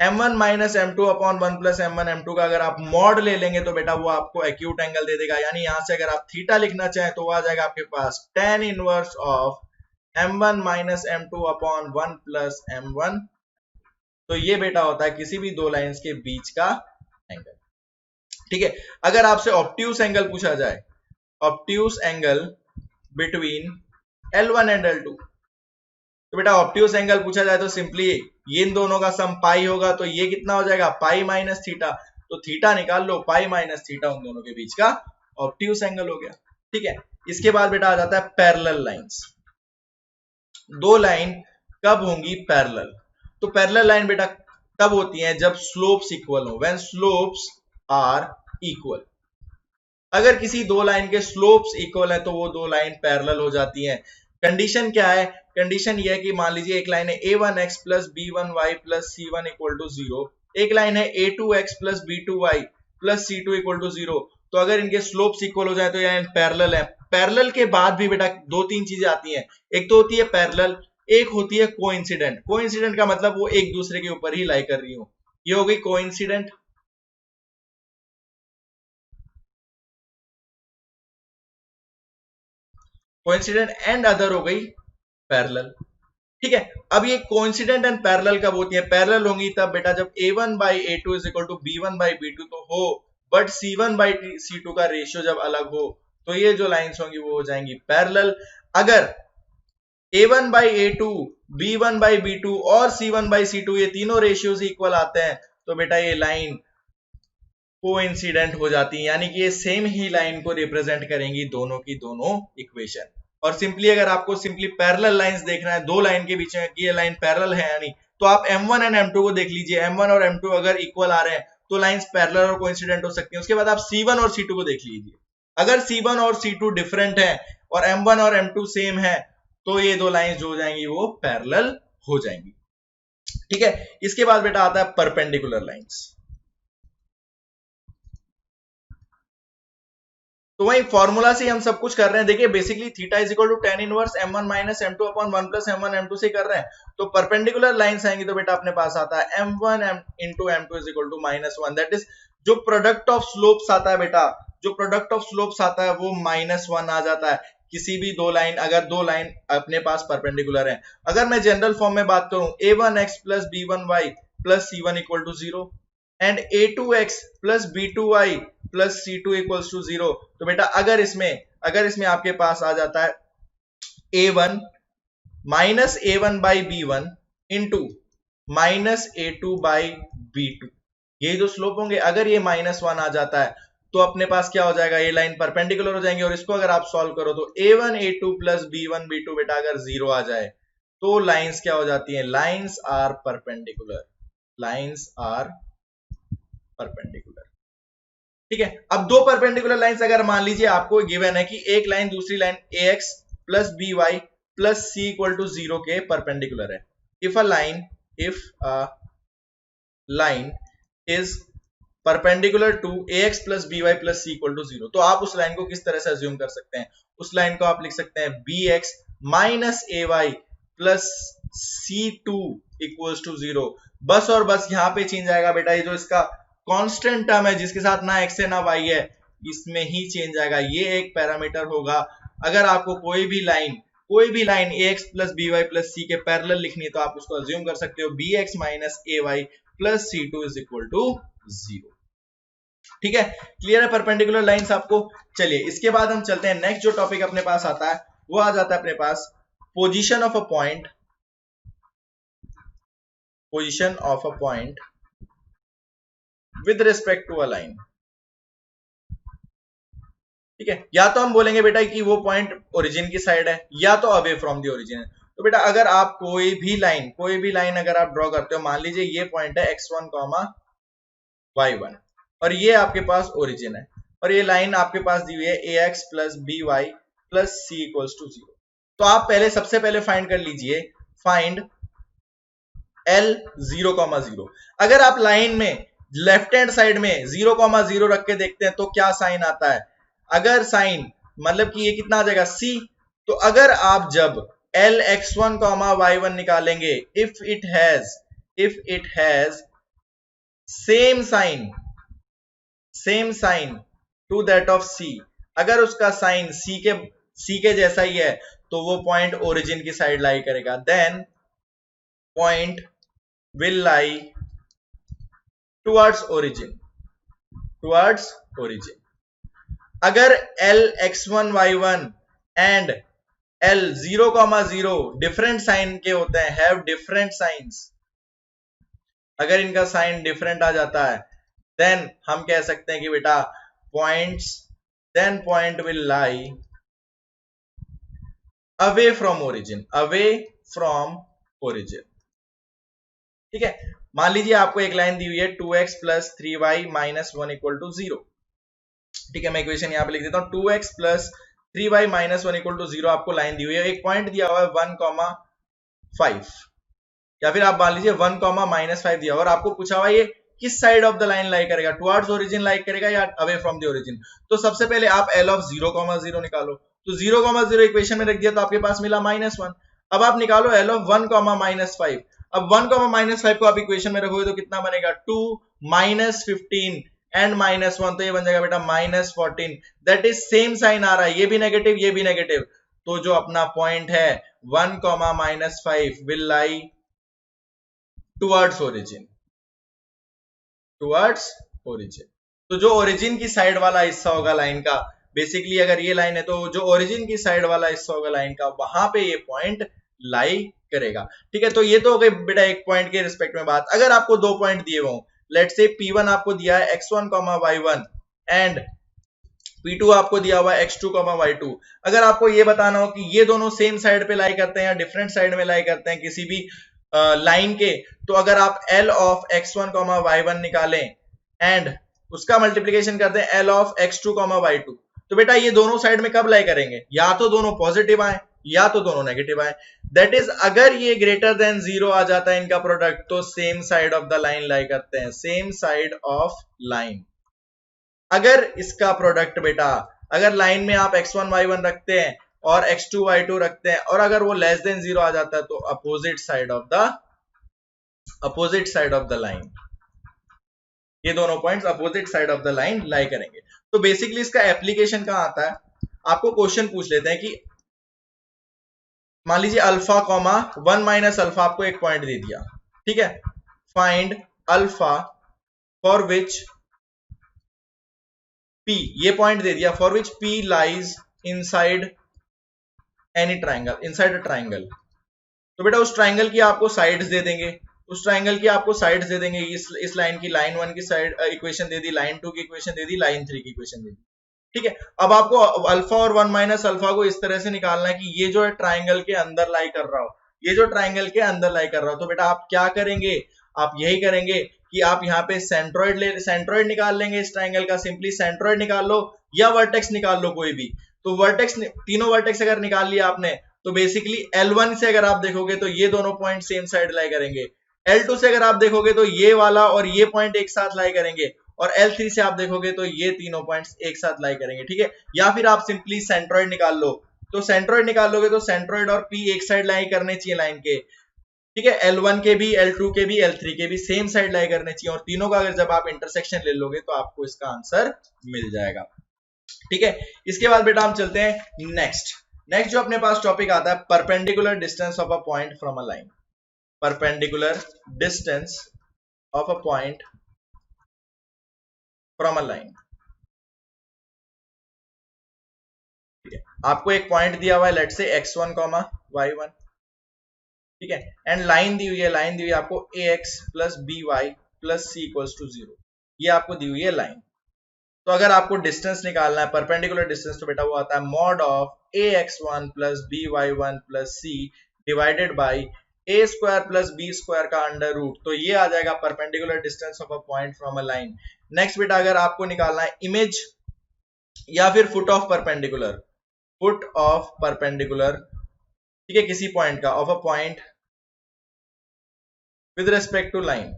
m1 minus m2 upon 1 plus m1 m2 का अगर आप मॉड ले लेंगे तो बेटा वो आपको एक्यूट एंगल दे देगा। यानी यहां से अगर आप थीटा लिखना चाहें तो वो आ जाएगा आपके पास tan inverse of m1 minus m2 upon 1 plus m1। तो ये बेटा होता है किसी भी दो लाइंस के बीच का एंगल, ठीक है। अगर आपसे ऑब्ट्यूस एंगल पूछा जाए, obtuse angle between L1 and L2, तो बेटा ऑब्ट्यूस एंगल पूछा जाए तो सिंपली ये इन दोनों का सम पाई होगा, तो ये कितना हो जाएगा पाई माइनस थीटा, तो थीटा निकाल लो, पाई माइनस थीटा उन दोनों के बीच का ऑब्ट्यूस एंगल हो गया, ठीक है। इसके बाद बेटा आ जाता है पैरेलल लाइंस। दो लाइन कब होंगी पैरेलल, तो पैरेलल लाइन बेटा तब होती हैं जब स्लोप्स इक्वल हो, व्हेन स्लोप्स आर इक्वल। अगर किसी दो लाइन के स्लोप्स इक्वल है तो वो दो लाइन पैरेलल हो जाती हैं। कंडीशन क्या है, कंडीशन ये है कि मान लीजिए एक लाइन है a1x plus b1y plus c1 equal to 0, एक लाइन है a2x plus b2y plus c2 equal to 0, तो अगर इनके स्लोप्स इक्वल हो जाए तो ये पैरेलल है। पैरेलल के बाद भी बेटा दो तीन चीजें आती हैं, एक तो होती है पैरेलल, एक होती है कोइंसिडेंट। कोइंसिडेंट का मतलब वो एक दूसरे के ऊपर ही लाई कर रही हो, ये हो गई कोइंसिडेंट। कोइंसिडेंट एंड अदर हो गई पैरेलल, ठीक है। अब ये कोइंसिडेंट एंड पैरेलल कब होती है, पैरेलल होंगी तब बेटा जब a1 by a2 is equal to b1 by b2 तो हो, बट c1 by c2 का रेशियो जब अलग हो तो ये जो लाइंस होंगी वो हो जाएंगी पैरेलल। अगर a1 by a2, b1 by b2 और c1 by c2 ये तीनों रेशियोज इक्वल आते हैं तो बेटा ये लाइन कोइंसिडेंट हो जाती है, यानी कि ये सेम ही लाइन को रिप्रेजेंट करेंगी दोनों की दोनों इक्वेशन। और सिंपली अगर आपको सिंपली पैरेलल लाइंस देखना है, दो लाइन के बीच में कि ये लाइन पैरेलल है यानी, तो आप m1 एंड m2 को देख लीजिए, m1 और m2 अगर इक्वल आ रहे हैं तो लाइंस पैरेलल और कोइंसिडेंट हो सकती हैं। उसके बाद आप c1 और c2 को देख लीजिए, अगर c1 और c2 डिफरेंट है और m1 और m2 सेम है तो ये दो लाइंस जो हो जाएंगी वो पैरेलल हो जाएंगी, ठीक है। इसके बाद बेटा आता है परपेंडिकुलर लाइंस। तो वही फॉर्मूला से हम सब कुछ कर रहे हैं। देखिए basically theta is equal to tan inverse m1 minus m2 upon 1 plus m1 m2 से कर रहे हैं। तो परपेंडिकुलर लाइंस आएंगी तो बेटा अपने पास आता है m1 into m2 is equal to -1, that is जो प्रोडक्ट ऑफ स्लोप्स आता है बेटा, जो प्रोडक्ट ऑफ स्लोप्स आता है वो -1 आ जाता है। किसी भी दो लाइन, अगर दो लाइन अपने पास परपेंडिकुलर है, अगर मैं जनरल फॉर्म में बात करूं a1x plus b1y plus c1 equal to 0 and a2x plus b2y plus c2 equals to 0, तो बेटा अगर इसमें आपके पास आ जाता है a1 minus a1 by b1 into minus a2 by b2, ये जो स्लोप होंगे, अगर ये -1 आ जाता है तो अपने पास क्या हो जाएगा, ये लाइन परपेंडिकुलर हो जाएंगे। और इसको अगर आप सॉल्व करो तो a1 a2 plus b1 b2 बेटा अगर 0 आ जाए तो लाइंस क्या हो जाती हैं, lines are perpendicular, lines are perpendicular. ठीक है, अब दो परपेंडिकुलर लाइंस अगर मान लीजिए आपको गिवन है कि एक लाइन दूसरी line ax plus by plus c equal to 0 के परपेंडिकुलर है, if a line is perpendicular to ax plus by plus c equal to 0, तो आप उस लाइन को किस तरह से अज्यूम कर सकते हैं, उस लाइन को आप लिख सकते हैं bx minus ay plus c2 equals to 0। बस और बस यहां पे चेंज आएगा बेटा, ये जो इसका कांस्टेंट टर्म है जिसके साथ ना x है ना y है, इसमें ही चेंज आएगा, ये एक पैरामीटर होगा। अगर आपको कोई भी line ax plus by plus c के पैरेलल लिखनी है तो आप उसको अज्यूम कर सकते हो bx minus ay plus c2 is equal to 0। ठीक है, क्लियर है परपेंडिकुलर लाइंस आपको। चलिए इसके बाद हम चलते हैं नेक्स्ट जो टॉपिक अपने पास आता है वो आ जाता है अपने पास position of a point, position of a point with respect to a line. ठीक है, या तो हम बोलेंगे बेटा कि वो पॉइंट ओरिजिन की साइड है या तो अवे फ्रॉम द ओरिजिन है। तो बेटा अगर आप कोई भी लाइन अगर आप ड्रॉ करते हो, मान लीजिए ये पॉइंट है x1, y1 और ये आपके पास ओरिजिन है और ये लाइन आपके पास दी हुई है ax plus by plus c equals to 0। तो आप सबसे पहले फाइंड कर लीजिए, फाइंड l 0,0। अगर आप लाइन में लेफ्ट हैंड साइड में 0,0 रख के देखते हैं तो क्या साइन आता है, अगर साइन मतलब कि ये कितना आ जाएगा c, तो अगर आप जब l x1, y1 निकालेंगे, if it has same sign to that of c, अगर उसका साइन c के जैसा ही है तो वो पॉइंट ओरिजिन की साइड लाई करेगा, then point will lie towards origin, अगर l x1 y1 and l 0,0 different sign के होते हैं, हैव डिफरेंट साइंस, अगर इनका साइन डिफरेंट आ जाता है देन हम कह सकते हैं कि बेटा point will lie away from origin. ठीक है, मान लीजिए आपको एक लाइन दी हुई है 2x plus 3y minus 1 equal to 0। ठीक है, मैं इक्वेशन यहां पे लिख देता हूं, 2x plus 3y minus 1 equal to 0 आपको लाइन दी हुई है, एक पॉइंट दिया हुआ है 1,5 या फिर आप मान लीजिए 1,-5 दिया हुआ और आपको पूछा हुआ ये किस साइड ऑफ द लाइन लाई करेगा, टुवर्ड्स ओरिजिन लाई करेगा या अवे फ्रॉम द ओरिजिन। तो सबसे पहले आप l ऑफ 0,0 निकालो, तो 0,0 इक्वेशन में रख दिया तो आपके पास मिला -1। अब आप निकालो l ऑफ 1,-5, अब 1,-5 को आप इक्वेशन में रखोगे तो कितना बनेगा, 2 -15 एंड -1, तो ये बन जाएगा बेटा -14, दैट इज सेम साइन आ रहा है, ये भी नेगेटिव, तो जो अपना पॉइंट है 1,-5 विल लाई टुवर्ड्स ओरिजिन। तो जो ओरिजिन की साइड वाला हिस्सा होगा लाइन का, बेसिकली अगर ये लाइन है तो जो ओरिजिन की साइड वाला हिस्सा होगा लाइन का, वहां पे ये पॉइंट लाई करेगा। ठीक है, तो ये तो हो गई बेटा एक पॉइंट के रिस्पेक्ट में बात। अगर आपको दो पॉइंट दिए हो, लेट्स से P1 आपको दिया है x1, y1 एंड P2 आपको दिया हुआ है x2, y2। अगर आपको ये बताना हो कि ये दोनों सेम साइड पे लाई करते हैं या डिफरेंट साइड में लाई करते हैं किसी भी लाइन के, तो अगर आप l ऑफ x1, y1 निकालें एंड उसका मल्टीप्लीकेशन करते हैं l ऑफ x2, y2, तो बेटा ये दोनों साइड में कब लाई करेंगे, या तो दोनों पॉजिटिव आए या तो दोनों नेगेटिव आए। दैट इज अगर ये ग्रेटर देन 0 आ जाता है इनका प्रोडक्ट तो same side of the line lie करते हैं, सेम साइड ऑफ लाइन। अगर इसका प्रोडक्ट बेटा, अगर लाइन में आप x1, y1 रखते हैं और x2, y2 रखते हैं और अगर वो लेस देन 0 आ जाता है तो opposite side of the line, ये दोनों points opposite side of the line lie करेंगे। तो बेसिकली इसका एप्लीकेशन कहां आता है, आपको क्वेश्चन पूछ लेते हैं कि मान लीजिए अल्फा कॉमा 1 माइनस अल्फा आपको एक पॉइंट दे दिया, ठीक है, find alpha for which P, ये पॉइंट दे दिया, for which P lies inside any triangle, inside a triangle. तो बेटा उस ट्राइंगल की आपको साइड्स दे देंगे, उस ट्राइंगल की आपको साइड्स दे देंगे, इस लाइन की, लाइन 1 की साइड इक्वेशन दे दी, लाइन 2 की इक्वेशन दे दी, लाइन 3 की इक्वेशन दे दी, ठीक है। अब आपको अल्फा और 1 माइनस अल्फा को इस तरह से निकालना है कि ये जो है ट्राइंगल के अंदर लाई कर रहा हो, ये जो ट्राइंगल के अंदर लाई कर रहा हो। तो बेटा आप क्या करेंगे, आप यही करेंगे कि आप यहाँ पे सेंट्रोइड निकाल लेंगे इस ट्राइंगल का, सिंपली सेंट्रोइड निकाल लो या वर्टेक्स निकाल लो कोई भी। तो वर्टेक्स, तीनों वर्टेक्स अगर निकाल लिया आपने तो बेसिकली L1 से अगर आप देखोगे तो ये दोनों पॉइंट सेम साइड लाई करेंगे, L2 से अगर आप देखोगे तो ये वाला और ये पॉइंट एक साथ लाई करेंगे, और L3 से आप देखोगे तो ये तीनों पॉइंट्स एक साथ लाई करेंगे, ठीक है। या फिर आप सिंपली सेंट्रोइड निकाल लो, तो सेंट्रोइड निकाल लोगे तो सेंट्रोइड और P एक साइड लाई करने चाहिए लाइन के, ठीक है। L1 के भी, L2 के भी, L3 के भी सेम साइड लाई करने चाहिए, और तीनों का अगर जब आप इंटरसेक्शन ले लोगे तो आपको इसका आंसर मिल जाएगा, ठीक है। इसके बाद बेटा हम चलते हैं नेक्स्ट जो अपने पास टॉपिक आता है, perpendicular distance of a point from a line, perpendicular distance of a point from a line, ठीक है। आपको एक पॉइंट दिया हुआ है, लेट से x1 y1, ठीक है, एंड लाइन दी हुई है, लाइन दी हुई है आपको ax plus by plus c equals to 0, ये आपको दी हुई है लाइन। तो अगर आपको डिस्टेंस निकालना है, परपेंडिकुलर डिस्टेंस, तो बेटा वो आता है mod of ax1 plus by1 plus c divided by a square plus b square का अंडर रूट, तो ये आ जाएगा perpendicular distance of a point from a line. Next बेटा अगर आपको निकालना है इमेज या फिर foot of perpendicular, foot of perpendicular, ठीक है, किसी पॉइंट का, of a point with respect to line,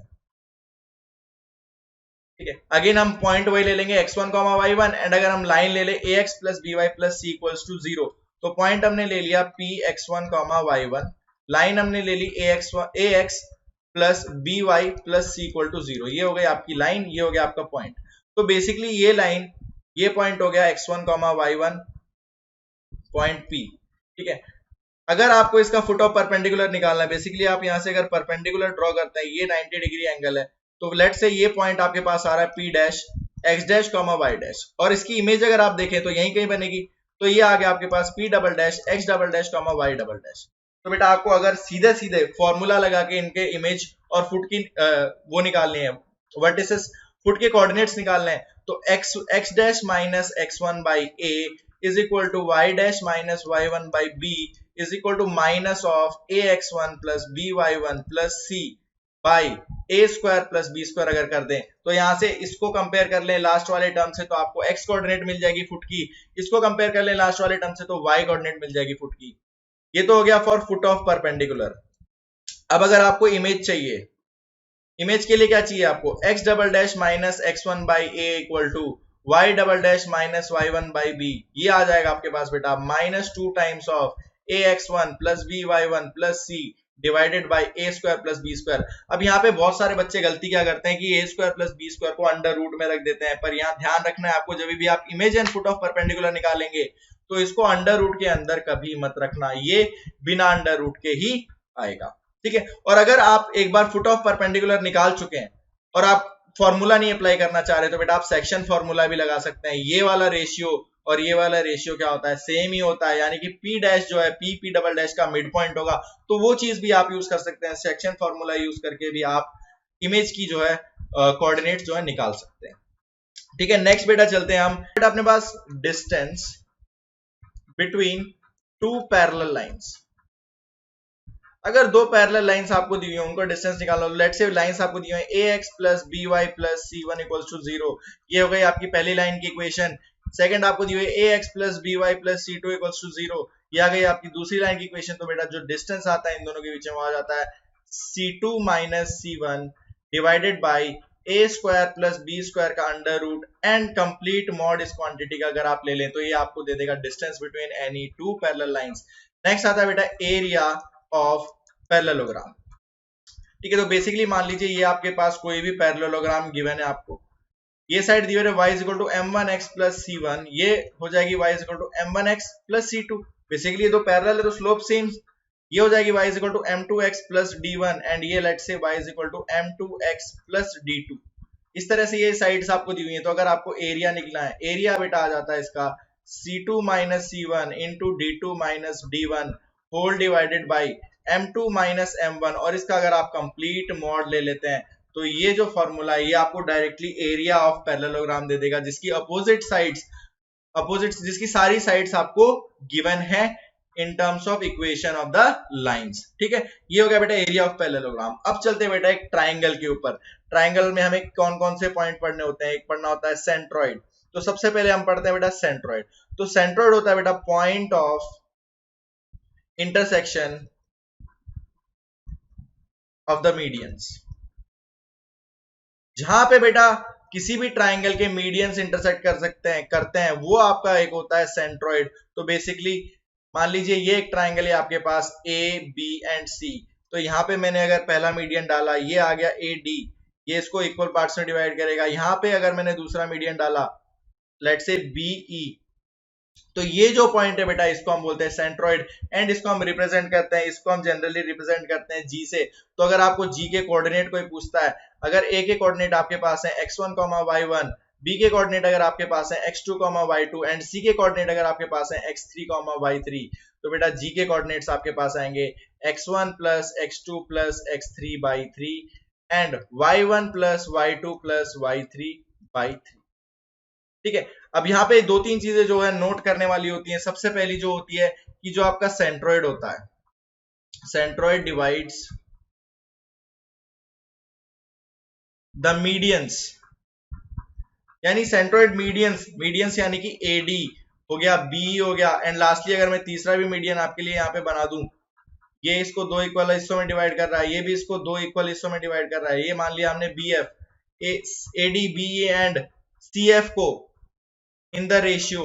ठीक है। अगेन हम पॉइंट वही ले लेंगे x1 y1, एंड अगर हम लाइन ले ले ax plus by plus c equals to 0, तो पॉइंट हमने ले लिया px1 y1, लाइन हमने ले ली ax plus by plus c equal to 0, ये हो गई आपकी लाइन, ये हो गया आपका पॉइंट। तो बेसिकली ये लाइन, ये पॉइंट हो गया x1 y1 पॉइंट p, ठीक है। अगर आपको इसका फुट ऑफ परपेंडिकुलर निकालना है, बेसिकली आप यहां से अगर परपेंडिकुलर ड्रॉ करते हैं, ये 90 डिग्री एंगल है, तो लेट से ये पॉइंट आपके पास आ रहा है p dash x dash y dash, और इसकी इमेज अगर आप देखें तो यहीं कहीं बनेगी, तो ये आ गया आपके पास p double dash x double dash y double dash. तो बेटा आपको अगर सीधे सीधे फॉर्मूला लगा के इनके इमेज और फुट की वो निकालनी है, वर्टिसेस, फुट के कोऑर्डिनेट्स निकालने हैं, तो x dash minus x1 by a is equal to y dash minus y1 by b is equal to minus of ax1 plus by1 plus c by a square plus b square अगर कर दें, तो यहां से इसको compare कर लें last वाले टर्म से, तो आपको x कोऑर्डिनेट मिल जाएगी फुट की, इसको कंपेयर कर लें लास्ट वाले टर्म से, तो y कोऑर्डिनेट मिल जाएगी फुट की। ये तो हो गया फॉर फुट ऑफ परपेंडिकुलर। अब अगर आपको इमेज चाहिए, इमेज के लिए क्या चाहिए आपको, x double dash minus x1 by a equal to y double dash minus y1 by b, ये आ जाएगा आपके पास बेटा -2 times of ax1 plus by1 plus c divided by a square plus b square. अब यहाँ पे बहुत सारे बच्चे गलती क्या करते हैं कि a square plus b square को अंडर रूट में रख देते हैं, पर यहाँ ध्यान रखना है आपको, जब भी आप image and foot of perpendicular निकालेंगे तो इसको अंडर रूट के अंदर कभी मत रखना, ये बिना अंडर रूट के ही आएगा, ठीक है। और अगर आप एक बार फुट ऑफ परपेंडिकुलर निकाल चुके हैं और आप फॉर्मूला नहीं अप्लाई करना चाह रहे, तो बेटा आप सेक्शन फॉर्मूला भी लगा सकते हैं। ये वाला रेशियो और ये वाला रेशियो क्या होता है, सेम ही होता है, यानी कि p डैश जो है p डबल डैश का मिड पॉइंट होगा, तो वो चीज भी आप यूज कर सकते हैं, सेक्शन फॉर्मूला यूज करके भी आप इमेज की जो है कोऑर्डिनेट जो है निकाल सकते हैं, ठीक है। नेक्स्ट बेटा चलते हैं हम, बेटा अपने पास distance between two parallel lines, अगर दो पैरेलल लाइंस आपको दी हुई है, उनको डिस्टेंस निकालना, लेट्स से लाइंस आपको दी हुई है ax plus by plus c1 equals to 0, ये हो गई आपकी पहली लाइन की इक्वेशन। सेकंड आपको दी हुई है ax plus by plus c2 equals to 0, ये आ गई आपकी दूसरी लाइन की इक्वेशन। तो बेटा जो डिस्टेंस आता है इन दोनों के बीच में, वो आ जाता है c2 minus c1 divided by a square plus b square का under root and complete mod इस क्वांटिटी का अगर आप ले लें, तो ये आपको दे देगा distance between any two parallel lines. Next आता है बेटा एरिया ऑफ पैरेललोग्राम, ठीक है। तो बेसिकली मान लीजिए ये आपके पास कोई भी पैरेललोग्राम गिवन है आपको, ये साइड दी हुई है y is equal to m1x plus c1, ये हो जाएगी y is equal to m1x plus c2। Basically ये दो पैरेलल है तो स्लोप सेम, ये हो जाएगी y is equal to m2x plus d1 and ये let's say y is equal to m2x plus d2। इस तरह से ये साइड्स आपको दी हुई है। तो अगर आपको एरिया निकलना है, एरिया बेटा आ जाता है इसका c2 minus c1 into d2 minus d1 whole divided by m2 minus m1, और इसका अगर आप कंप्लीट मॉड ले लेते हैं तो ये जो फॉर्मूला है ये आपको डायरेक्टली एरिया ऑफ पैरेललोग्राम दे देगा, जिसकी अपोजिट साइड्स, जिसकी सारी साइड्स आपको गिवन है in terms of equation of the lines. ठीक है, ये हो गया बेटा एरिया ऑफ पैरेललोग्राम। अब चलते हैं बेटा एक ट्राइंगल के ऊपर। ट्राइंगल में हमें कौन कौन से पॉइंट पढ़ने होते हैं? एक पढ़ना होता है सेंट्रॉइड। तो सबसे पहले हम पढ़ते हैं बेटा सेंट्रॉइड। तो सेंट्रॉइड होता है बेटा point of intersection of the medians, जहां पे बेटा किसी भी ट्राइंगल के मीडियंस इंटरसेक्ट करते हैं वो आपका एक होता है सेंट्रॉइड। तो बेसिकली मान लीजिए ये एक ट्राइंगल है आपके पास ए बी एंड सी, तो यहाँ पे मैंने अगर पहला मीडियन डाला, ये आ गया ए डी, ये इसको इक्वल पार्ट्स में डिवाइड करेगा। यहाँ पे अगर मैंने दूसरा मीडियन डाला लेट्स से बी ई, तो ये जो पॉइंट है बेटा इसको हम बोलते हैं सेंट्रॉइड, एंड इसको हम रिप्रेजेंट करते हैं, इसको हम जनरली रिप्रेजेंट करते हैं जी से। तो अगर आपको जी के कोऑर्डिनेट कोई पूछता है, अगर ए के कोऑर्डिनेट आपके पास है x1, y1, बी के कोऑर्डिनेट अगर आपके पास है x2, y2 एंड सी के कोऑर्डिनेट अगर आपके पास है x3, y3, तो बेटा जी के कोऑर्डिनेट्स आपके पास आएंगे x1 plus x2 plus x3 by 3 and y1 plus y2 plus y3 by 3। ठीक है, अब यहाँ पे दो तीन चीजें जो है नोट करने वाली होती हैं। सबसे पहली जो होती है कि जो आपका सेंट्रॉइड होता है, सेंट्रॉइड डिवाइड्स द मीडियंस, यानी सेंट्रॉइड मीडियंस, मीडियंस यानी कि एडी हो गया, बी हो गया, एंड लास्टली अगर मैं तीसरा भी मीडियन आपके लिए यहाँ पे बना दूं, ये इसको दो इक्वल हिस्सों में डिवाइड कर रहा है, ये भी इसको दो इक्वल हिस्सों में डिवाइड कर रहा है। ये मान लिया हमने B F, A D B and C F को इन द रेशियो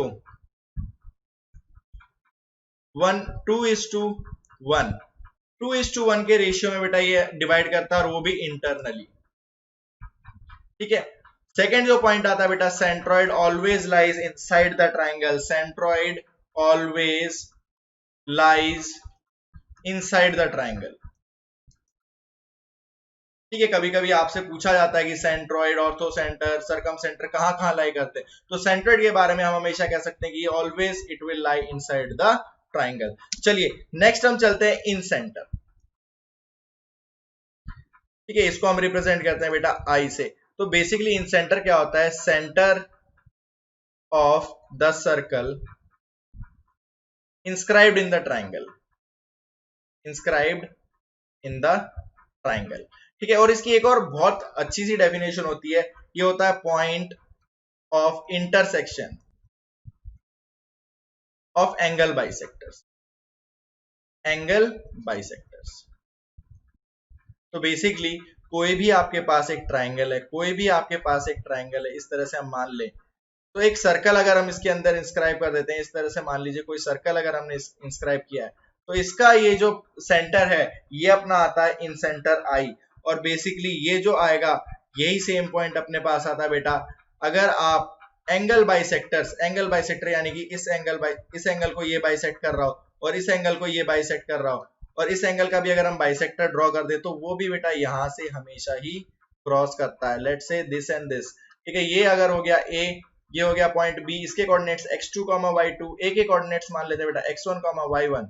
2:1, 2:1 के रेशियो में बेटा ये डिवाइड करता है, और वो भी इंटरनली। ठीक है, सेकेंड जो पॉइंट आता है बेटा, centroid always lies inside the triangle, centroid always lies inside the triangle. ठीक है, कभी कभी आपसे पूछा जाता है कि सेंट्रॉइड, ऑर्थो सेंटर, सरकम सेंटर कहां लाई करते हैं, तो सेंट्रॉइड के बारे में हम हमेशा कह सकते हैं कि always it will lie inside the triangle. चलिए नेक्स्ट हम चलते हैं इन सेंटर। ठीक है, इसको हम रिप्रेजेंट करते हैं बेटा आई से। तो बेसिकली इन सेंटर क्या होता है? Centre of the circle inscribed in the triangle, inscribed in the triangle. ठीक है, और इसकी एक और बहुत अच्छी सी डेफिनेशन होती है, ये होता है point of intersection of angle bisectors, angle bisectors. तो बेसिकली कोई भी आपके पास एक ट्राइंगल है, कोई भी आपके पास एक ट्राइंगल है, इस तरह से हम मान लें, तो एक सर्कल अगर हम इसके अंदर इंस्क्राइब कर देते हैं, इस तरह से मान लीजिए कोई सर्कल अगर हमने इंस्क्राइब किया है, तो इसका ये जो सेंटर है ये अपना आता है इन सेंटर आई, और बेसिकली ये जो आएगा यही सेम पॉइंट अपने पास आता है बेटा अगर आप एंगल बाइसेक्टर्स, एंगल बाइसेक्टर यानी कि इस एंगल को ये बाइसेक्ट कर रहा हो और इस एंगल को ये बाइसेक्ट कर रहा हो, और इस एंगल का भी अगर हम बाइसेक्टर ड्रॉ कर दे तो वो भी बेटा यहां से हमेशा ही क्रॉस करता है, let's say this and this. ठीक है, ये अगर हो गया ए, ये हो गया पॉइंट बी, इसके कोऑर्डिनेट्स x2, y2, ए के कोऑर्डिनेट्स मान लेते हैं बेटा x1, y1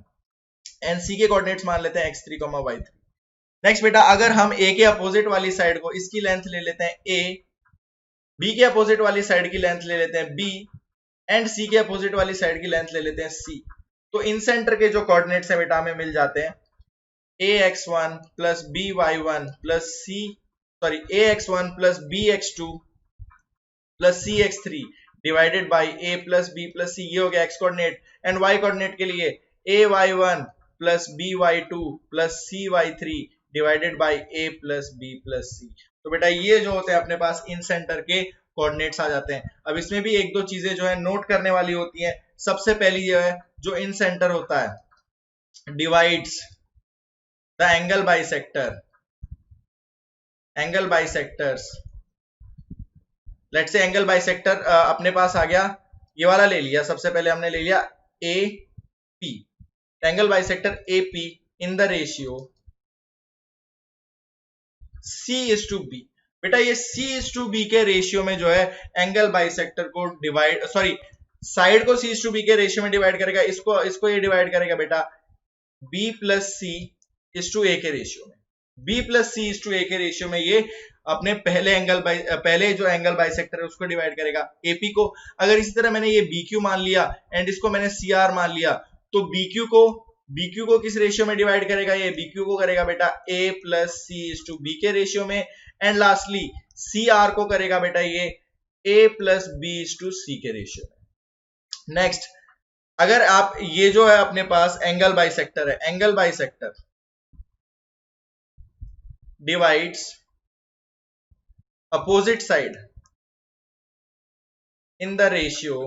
एंड सी के कोऑर्डिनेट्स मान लेते हैं x3, y3। नेक्स्ट बेटा अगर हम ए के अपोजिट वाली साइड को, इसकी लेंथ ले लेते हैं a, बी के अपोजिट वाली साइड की लेंथ ले लेते हैं b एंड सी के अपोजिट वाली साइड की लेंथ ले लेते हैं c, तो इन सेंटर के जो कोऑर्डिनेट्स है बेटा हमें मिल जाते हैं ax1 plus by1 plus c, sorry ax1 plus bx2 plus cx3 divided by a plus b plus c, ये हो गया x coordinate, and y coordinate के लिए ay1 plus by2 plus cy3 divided by a plus b plus c। तो बेटा ये जो होते हैं अपने पास इन सेंटर के कोऑर्डिनेट्स आ जाते हैं। अब इसमें भी एक दो चीजें जो है नोट करने वाली होती हैं। सबसे पहली जो है, जो इन सेंटर होता है divides the angle bisector, angle bisectors let's say angle bisector अपने पास आ गया, ये वाला ले लिया, सबसे पहले हमने ले लिया A P, angle bisector A P in the ratio C is to B. बेटा ये सी इज टू बी के रेशियो में जो है एंगल बाइसेक्टर को डिवाइड, सॉरी साइड को सी इज टू बी के रेशियो में डिवाइड करेगा, इसको इसको ये डिवाइड करेगा बेटा B plus C is to A के रेशियो में, B plus C is to A के रेशियो में ये अपने पहले जो एंगल बाइसेक्टर है उसको डिवाइड करेगा एपी को। अगर इसी तरह मैंने ये बी क्यू मान लिया एंड इसको मैंने सी आर मान लिया, तो बी क्यू को किस रेशियो में डिवाइड करेगा, ये बी क्यू को करेगा बेटा A plus C is to B के रेशियो में, एंड लास्टली सी आर को करेगा बेटा ये A plus B is to C के रेशियो में। नेक्स्ट, अगर आप ये जो है अपने पास एंगल बाइसेक्टर है, angle bisector divides opposite side in the ratio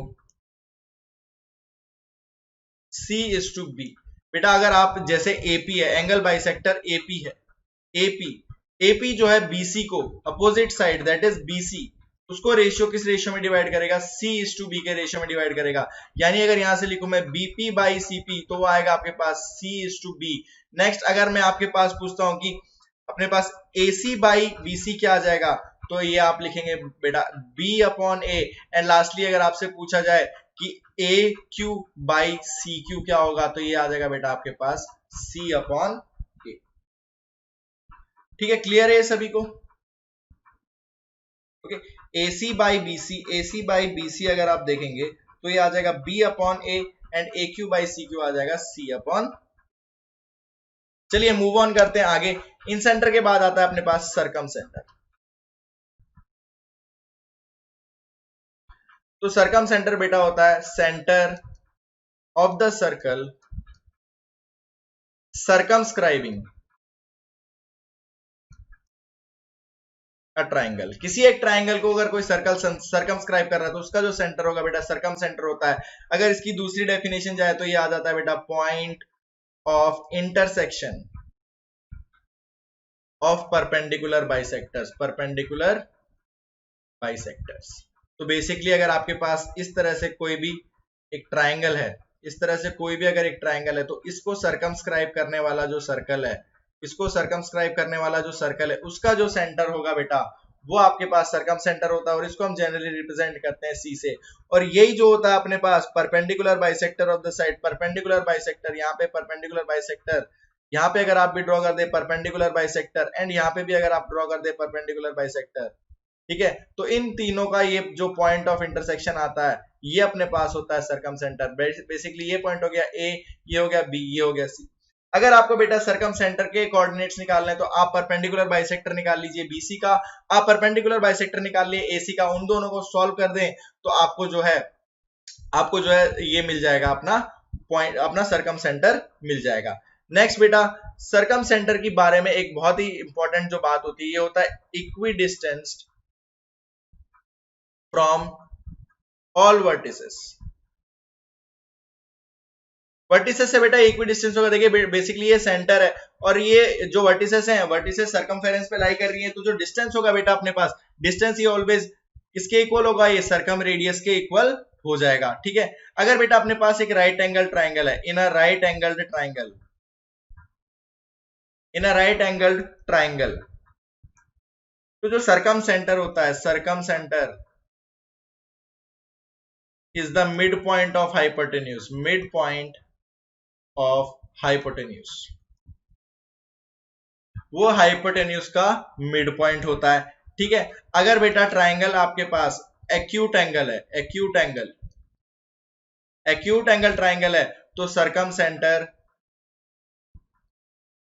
C is to B. बेटा अगर आप जैसे एपी है, एंगल बाइसेक्टर एपी है, एपी जो है बीसी को opposite side that is BC, उसको रेशियो किस रेशियो में डिवाइड करेगा, सी इज टू बी के रेशियो में डिवाइड करेगा। यानी अगर यहां से लिखूं मैं बीपी बाई सीपी तो वो आएगा आपके पास सी इज टू बी। नेक्स्ट, अगर मैं आपके पास पूछता हूं कि अपने पास एसी बाई बीसी क्या आ जाएगा, तो ये आप लिखेंगे बेटा b upon A, and lastly अगर आपसे पूछा जाए कि A Q by C Q क्या होगा, तो ये आ जाएगा बेटा आपके पास सी अपॉन ए। ठीक है, क्लियर है सभी को? ओके, AC बाई बीसी अगर आप देखेंगे तो ये आ जाएगा B upon A, and A Q by C Q आ जाएगा C अपॉन। चलिए मूव ऑन करते हैं आगे। इन सेंटर के बाद आता है अपने पास सरकम सेंटर। तो सरकम सेंटर बेटा होता है centre of the circle circumscribing triangle. किसी एक ट्राइंगल को अगर कोई सर्कल सर्कमस्क्राइब कर रहा है तो उसका जो सेंटर होगा बेटा सर्कम सेंटर होता है। अगर इसकी दूसरी डेफिनेशन जाए तो ये आ जाता है बेटा point of intersection of perpendicular bisectors, perpendicular bisectors. तो बेसिकली अगर आपके पास इस तरह से कोई भी एक ट्राइंगल है, इस तरह से कोई भी अगर एक ट्राइंगल है, तो इसको सर्कमस्क्राइब करने वाला जो सर्कल है, इसको सर्कमस्क्राइब करने वाला जो सर्कल है, उसका जो सेंटर होगा बेटा वो आपके पास सर्कम सेंटर होता है, और इसको हम जनरली रिप्रेजेंट करते हैं सी से। और यही जो होता है अपने पास perpendicular bisector of the side, perpendicular bisector, यहाँ पे परपेंडिकुलर बाइसेक्टर, यहाँ पे अगर आप भी ड्रॉ कर दे परपेंडिकुलर बाइसेक्टर, एंड यहाँ पे भी अगर आप ड्रॉ कर दे परपेंडिकुलर बाइसेक्टर, ठीक है, तो इन तीनों का ये जो पॉइंट ऑफ इंटरसेक्शन आता है ये अपने पास होता है सर्कम सेंटर। बेसिकली ये पॉइंट हो गया ए, ये हो गया बी, ये हो गया सी। अगर आपको बेटा सर्कम सेंटर के कोऑर्डिनेट्स निकालने हैं तो आप परपेंडिकुलर बाइसेक्टर निकाल लीजिए बीसी का, आप परपेंडिकुलर बाइसेक्टर निकाल लिए एसी का, उन दोनों को सॉल्व कर दें तो आपको जो है ये मिल जाएगा अपना पॉइंट, अपना सर्कम सेंटर मिल जाएगा। नेक्स्ट बेटा सर्कम सेंटर के बारे में एक बहुत ही इंपॉर्टेंट जो बात होती है ये होता है equidistance from all vertices. Vertices से बेटा इक्विडिस्टेंस होगा। देखिए बेसिकली ये सेंटर है और ये जो वर्टिसेस हैं, वर्टिसेस सर्कमफेरेंस पे लाई कर रही है, तो जो डिस्टेंस होगा बेटा अपने पास, डिस्टेंस ये ऑलवेज किसके इक्वल होगा, ये सर्कम रेडियस के इक्वल हो जाएगा। ठीक है, अगर बेटा अपने पास एक राइट एंगल ट्राइंगल है, in a right angled triangle, in a right angled triangle, तो जो सर्कम सेंटर होता है, circumcentre is the midpoint of hypotenuse, midpoint of hypotenuse, वो हाइपोटेन्यूज का मिड पॉइंट होता है। ठीक है, अगर बेटा ट्राइंगल आपके पास एक्यूट एंगल है, acute angle, acute angle triangle है, तो सर्कम सेंटर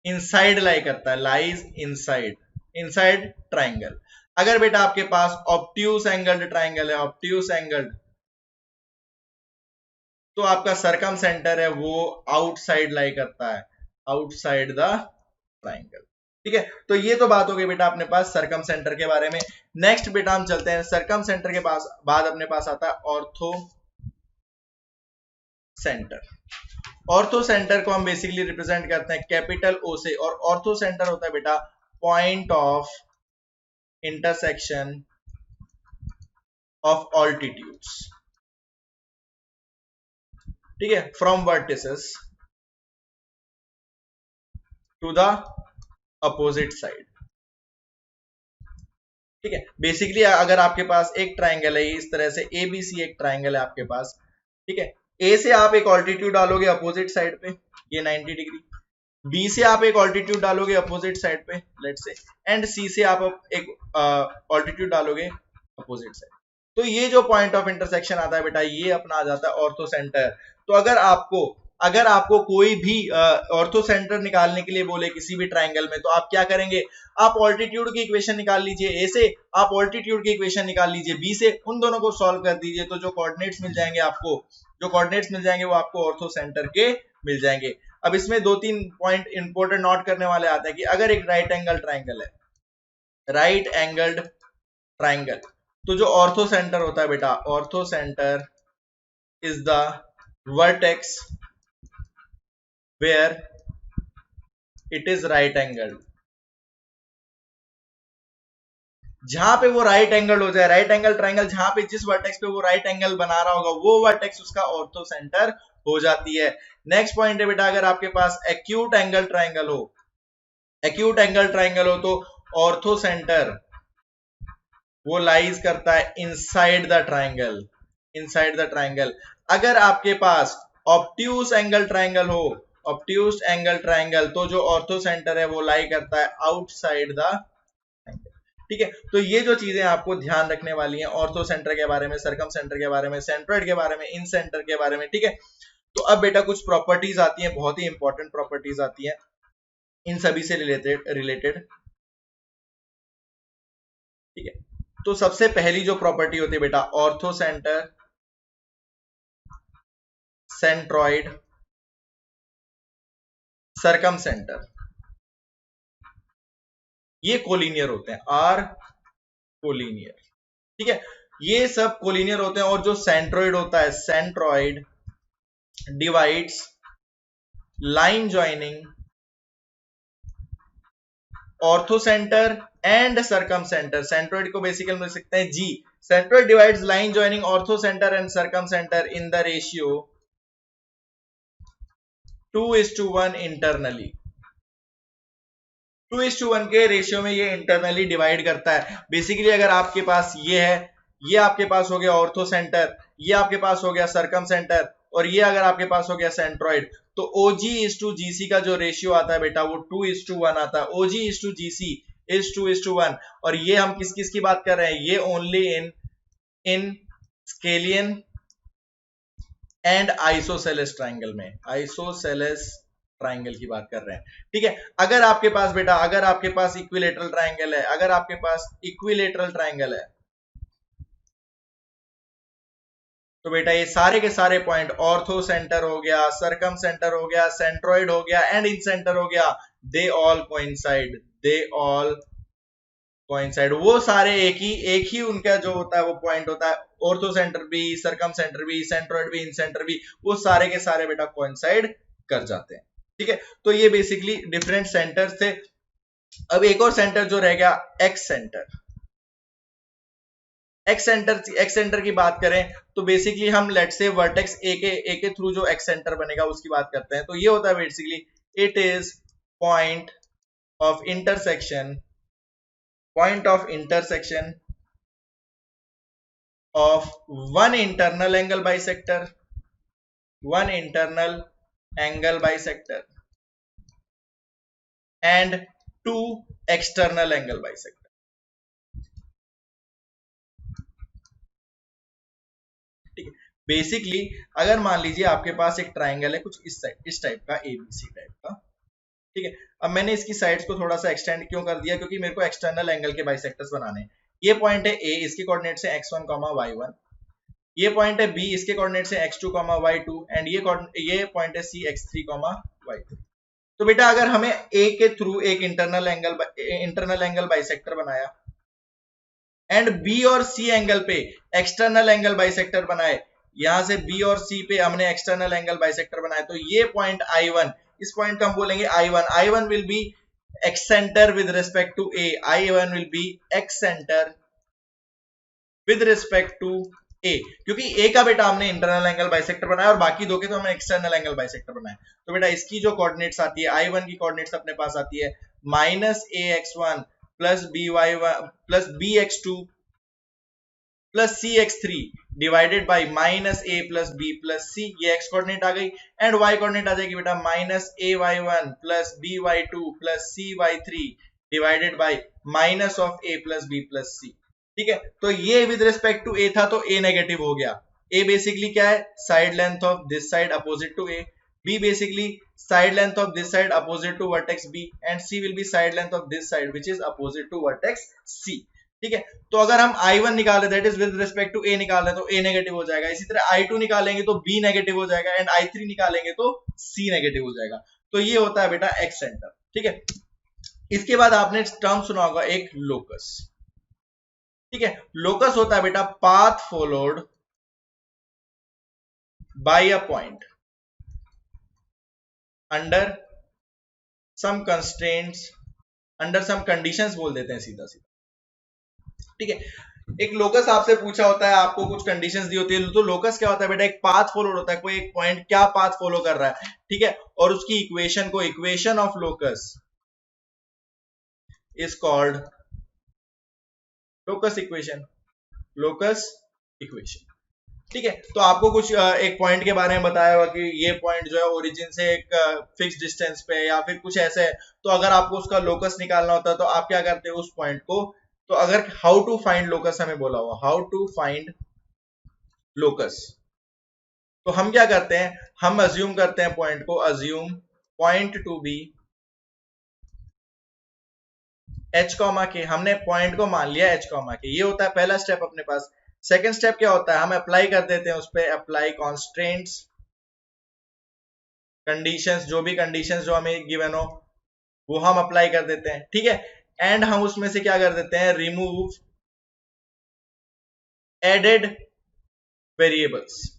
इनसाइड लाई करता है, लाइज इनसाइड, इनसाइड ट्राइंगल। अगर बेटा आपके पास ऑब्ट्यूज एंगल्ड ट्राइंगल है, ऑब्ट्यूज एंगल्ड, तो आपका सर्कम सेंटर है वो आउटसाइड लाई करता है, आउटसाइड द ट्राइंगल। ठीक है, तो ये तो बात हो गई बेटा अपने पास सर्कम सेंटर के बारे में। नेक्स्ट बेटा हम चलते हैं सर्कम सेंटर के पास, बाद अपने पास आता है ऑर्थो सेंटर। ऑर्थो सेंटर को हम बेसिकली रिप्रेजेंट करते हैं कैपिटल ओ से, और ऑर्थो सेंटर होता है बेटा point of intersection of altitudes, ठीक है, from vertices to the opposite side, ठीक है। बेसिकली अगर आपके पास एक ट्राइंगल है इस तरह से ABC एक ट्राइंगल है आपके पास, ठीक है, ए से आप एक ऑल्टीट्यूड डालोगे अपोजिट साइड पे, ये 90 डिग्री, बी से आप एक ऑल्टीट्यूड डालोगे अपोजिट साइड पे लेट्स से, एंड सी से आप एक ऑल्टीट्यूड डालोगे अपोजिट साइड। तो ये जो पॉइंट ऑफ इंटरसेक्शन आता है बेटा, ये अपना आ जाता है ऑर्थो सेंटर। तो अगर आपको कोई भी ऑर्थो सेंटर निकालने के लिए बोले किसी भी ट्राइंगल में, तो आप क्या करेंगे, आप ऑल्टीट्यूड की इक्वेशन निकाल लीजिए ए से, आप ऑल्टीट्यूड की इक्वेशन निकाल लीजिए बी से, उन दोनों को सॉल्व कर दीजिए, तो जो कोऑर्डिनेट्स मिल जाएंगे आपको, वो आपको ऑर्थो सेंटर के मिल जाएंगे। अब इसमें दो तीन पॉइंट इंपोर्टेंट नोट करने वाले आते हैं कि अगर एक राइट एंगल ट्राइंगल है, राइट एंगल्ड ट्राइंगल, तो जो ऑर्थो सेंटर होता है बेटा, orthocentre is the vertex where it is right angle, जहां पे वो राइट एंगल हो जाए, राइट एंगल ट्राइंगल जहां पे जिस वर्टेक्स पे वो राइट एंगल बना रहा होगा, वो वर्टेक्स उसका ऑर्थो सेंटर हो जाती है। नेक्स्ट पॉइंट है बेटा, अगर आपके पास एक्यूट एंगल ट्राइंगल हो, एक्यूट एंगल ट्राइंगल हो, तो ऑर्थो सेंटर वो लाइज करता है inside the triangle, inside the triangle. अगर आपके पास ऑब्ट्यूज एंगल ट्राइंगल हो, ऑब्ट्यूज एंगल ट्राइंगल, तो जो ऑर्थो सेंटर है वो लाई करता है आउटसाइड द, ठीक है। तो ये जो चीजें आपको ध्यान रखने वाली हैं ऑर्थो सेंटर के बारे में, सरकम सेंटर के बारे में, सेंट्रोइड के बारे में, इन सेंटर के बारे में, ठीक है। तो अब बेटा कुछ प्रॉपर्टीज आती हैं, बहुत ही इंपॉर्टेंट प्रॉपर्टीज आती हैं इन सभी से रिलेटेड, ठीक है। तो सबसे पहली जो प्रॉपर्टी होती है बेटा, ऑर्थो सेंटर, सेंट्रॉइड, सरकम सेंटर, ये कोलिनियर होते हैं, आर कोलिनियर, ठीक है। ये सब कोलिनियर होते हैं, और जो सेंट्रोइड होता है, centroid divides line joining orthocentre and circumcentre. Centroid को बेसिकली लिख सकते हैं G, centroid divides line joining orthocentre and circumcentre in the ratio 2:1 internally, 2:1 के रेशियो में ये इंटरनली डिवाइड करता है। बेसिकली अगर आपके पास ये है, ये आपके पास हो गया ऑर्थो सेंटर, ये आपके पास हो गया सरकम सेंटर, और ये अगर आपके पास हो गया सेंट्रॉइड, तो OG:GC का जो रेशियो आता है बेटा, वो 2:1 आता है। OG:GC इज 2:1, और ये हम किस किस की बात कर रहे हैं, ये only in scalene and isosceles triangle में, आइसोसेलेस ट्राइंगल की बात कर रहे हैं, ठीक है। अगर आपके पास बेटा, अगर आपके पास इक्विलेटरल ट्राइंगल है, अगर आपके पास इक्विलेटरल ट्राइंगल है, तो बेटा ये सारे के सारे पॉइंट, ऑर्थो सेंटर हो गया, सरकम सेंटर हो गया, सेंट्रोइड हो गया, एंड इन सेंटर हो गया, they all coincide, they all coincide, वो सारे एक ही उनका जो होता है वो पॉइंट होता है, ऑर्थो सेंटर भी, सरकम सेंटर भी, सेंट्रोइड भी, इन सेंटर भी, वो सारे के सारे बेटा कोइंसाइड कर जाते हैं, ठीक है। तो ये बेसिकली डिफरेंट सेंटर थे। अब एक और सेंटर जो रह गया, एक्स सेंटर, एक्स सेंटर की बात करें, तो बेसिकली हम लेट से वर्टेक्स ए के थ्रू जो एक्स सेंटर बनेगा उसकी बात करते हैं। तो ये होता है basically, it is point of intersection, point of intersection of one internal angle bisector, one internal angle bisector and two external angle bisector, ठीक है। बेसिकली अगर मान लीजिए आपके पास एक ट्राइंगल है कुछ इस टाइप का, ABC टाइप का, ठीक है। अब मैंने इसकी साइड्स को थोड़ा सा एक्सटेंड क्यों कर दिया, क्योंकि मेरे को एक्सटर्नल एंगल के बाइसेक्टर्स बनाने हैं। ये पॉइंट है A, इसके कोऑर्डिनेट्स है x1, y1, ये पॉइंट है B, इसके कोऑर्डिनेट्स है x2, y2, एंड ये पॉइंट है C, x3, y3। तो बेटा अगर हमें A के थ्रू एक इंटरनल एंगल बाइसेक्टर बनाया, एंड B और C एंगल पे एक्सटर्नल एंगल बाइसेक्टर बनाए, यहां से B और C पे हमने एक्सटर्नल एंगल बाइसेक्टर बनाए, तो ये पॉइंट I1, इस पॉइंट को हम बोलेंगे I1, I1 will be excentre with respect to A, I1 will be excentre with respect to A, क्योंकि ए का बेटा हमने इंटरनल एंगल बाइसेक्टर बनाया और बाकी दो के तो हमने एक्सटर्नल एंगल बाइसेक्टर बनाया। तो बेटा इसकी जो कोऑर्डिनेट्स आती है I1 की कोऑर्डिनेट्स अपने पास आती है -ax1 plus by1 plus bx2 plus cx3 divided by -a plus b plus c, ये x कोऑर्डिनेट आ गई। एंड y कोऑर्डिनेट आ जाएगी बेटा -ay1 plus by2 plus cy3 divided by minus of a plus b plus c। ठीक है, तो ये with respect to ए था तो ए नेगेटिव हो गया। ए बेसिकली क्या है, side length of this side opposite to A, B basically side length of this side opposite to vertex B, and C will be side length of this side which is opposite to vertex C. ठीक है, तो अगर हम I1 निकाले that is with respect to A निकाल रहे तो ए negative हो जाएगा, इसी तरह I2 निकालेंगे तो बी नेगेटिव हो जाएगा, एंड I3 निकालेंगे तो सी नेगेटिव हो जाएगा। तो ये होता है बेटा एक्स सेंटर। ठीक है, इसके बाद आपने टर्म सुना होगा एक लोकस। ठीक है, लोकस होता है बेटा path followed by a point under some constraints, under some conditions बोल देते हैं सीधा सीधा। ठीक है, एक लोकस आपसे पूछा होता है, आपको कुछ कंडीशंस दी होती है, तो लोकस क्या होता है बेटा, एक पाथ फॉलोड होता है, कोई एक पॉइंट क्या पाथ फॉलो कर रहा है। ठीक है, और उसकी इक्वेशन को, equation of locus is called locus equation, locus equation. ठीक है, तो आपको कुछ एक पॉइंट के बारे में बताया हुआ कि ये पॉइंट जो है ओरिजिन से एक फिक्स डिस्टेंस पे या फिर कुछ ऐसे है, तो अगर आपको उसका लोकस निकालना होता है तो आप क्या करते हो उस पॉइंट को, तो अगर हाउ टू फाइंड लोकस हमें बोला हुआ, हाउ टू फाइंड लोकस, तो हम क्या करते हैं, हम अज्यूम करते हैं पॉइंट को, assume point to be h, k, हमने पॉइंट को मान लिया h, के, ये होता है पहला स्टेप अपने पास। सेकंड स्टेप क्या होता है, हम अप्लाई कर देते हैं उस पर, अप्लाई कॉन्स्ट्रेंट्स, कंडीशंस, जो भी कंडीशंस जो हमें गिवन हो वो हम अप्लाई कर देते हैं। ठीक है, एंड हम उसमें से क्या कर देते हैं, रिमूव एडेड वेरिएबल्स,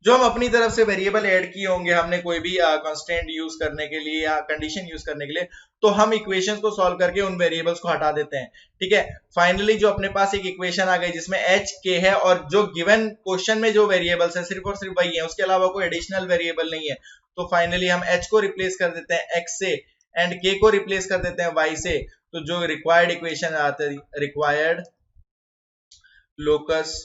जो हम अपनी तरफ से वेरिएबल ऐड किए होंगे हमने कोई भी कांस्टेंट यूज करने के लिए या कंडीशन यूज करने के लिए, तो हम इक्वेशंस को सॉल्व करके उन वेरिएबल्स को हटा देते हैं। ठीक है, फाइनली जो अपने पास एक इक्वेशन आ गई जिसमें h k है और जो गिवन क्वेश्चन में जो वेरिएबल्स है सिर्फ और सिर्फ वही है, उसके अलावा कोई एडिशनल वेरिएबल नहीं है। तो फाइनली हम h को रिप्लेस कर देते हैं x से एंड k को रिप्लेस कर देते हैं y से, तो जो रिक्वायर्ड इक्वेशन आती है, रिक्वायर्ड लोकस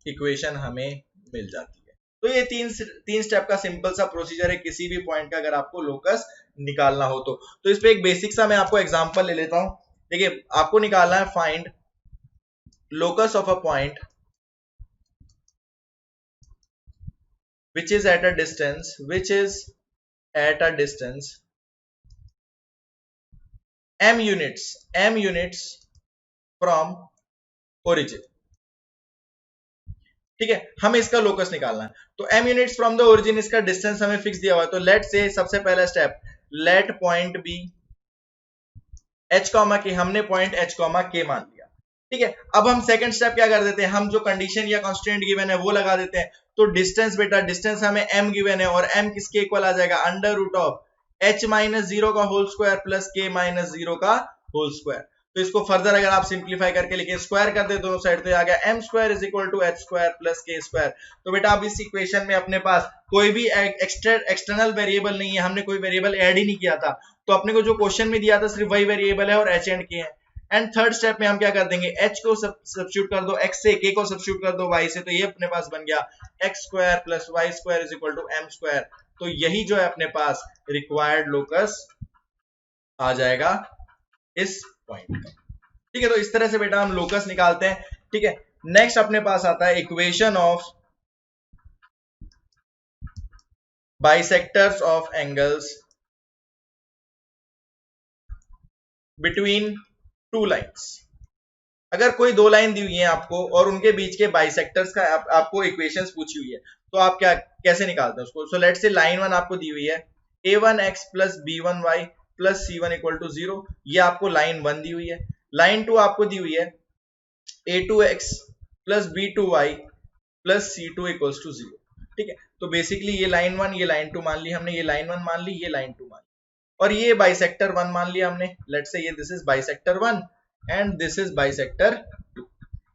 इक्वेशन हमें मिल जाती है। तो ये तीन स्टेप का सिंपल सा प्रोसीजर है किसी भी पॉइंट का अगर आपको लोकस निकालना हो तो इस पे एक बेसिक सा मैं आपको एग्जांपल ले लेता हूं। देखिए, आपको निकालना है find locus of a point which is at a distance m units from origin। ठीक है, हमें इसका लोकस निकालना है, तो m units from the origin, इसका डिस्टेंस हमें फिक्स दिया हुआ है। तो लेट से सबसे पहला step, let point be h, k, हमने पॉइंट h, k मान लिया। ठीक है, अब हम सेकंड स्टेप क्या कर देते हैं, हम जो कंडीशन या कांस्टेंट गिवन है वो लगा देते हैं। तो डिस्टेंस बेटा, डिस्टेंस हमें m गिवन है और m किसके इक्वल आ जाएगा, under root of h minus 0 का whole square plus k minus 0 का होल स्क्वायर। तो इसको फर्दर अगर आप सिंप्लीफाई करके लिखें, स्क्वायर कर दे दोनों साइड, तो ये आ गया m square is equal to h square plus k square. तो बेटा अब इस इक्वेशन में अपने पास कोई भी एक्सटर्नल वेरिएबल नहीं है, हमने कोई वेरिएबल ऐड ही नहीं किया था, तो अपने को जो क्वेश्चन में दिया था सिर्फ वही वेरिएबल है और h एंड k है। एंड थर्ड स्टेप में हम क्या कर देंगे, h को सब्स्टिट्यूट कर दो x से, k को सब्स्टिट्यूट कर दो y से, तो ये अपने पास बन गया x square plus y square is equal to m square. तो यही जो है अपने पास रिक्वायर्ड लोकस आ जाएगा इस पॉइंट का। ठीक है, तो इस तरह से बेटा हम लोकस निकालते हैं। ठीक है, नेक्स्ट अपने पास आता है equation of bisectors of angles between two lines. अगर कोई दो लाइन दी हुई है आपको और उनके बीच के बाइसेक्टर्स का आपको इक्वेशंस पूछी हुई है, तो आप क्या कैसे निकालते हैं उसको। सो लेट्स से लाइन 1 आपको दी हुई है a1x plus b1y plus c1 equal to 0, ये आपको लाइन 1 दी हुई है। लाइन 2 आपको दी हुई है a2x plus b2y plus c2 equals to 0। ठीक है, तो बेसिकली ये लाइन 1 ये लाइन 2 मान ली हमने, ये लाइन 1 मान ली, ये लाइन 2 मान ली, और ये बाइसेक्टर 1 मान लिया हमने। लेट्स से ये this is bisector 1 and this is bisector 2।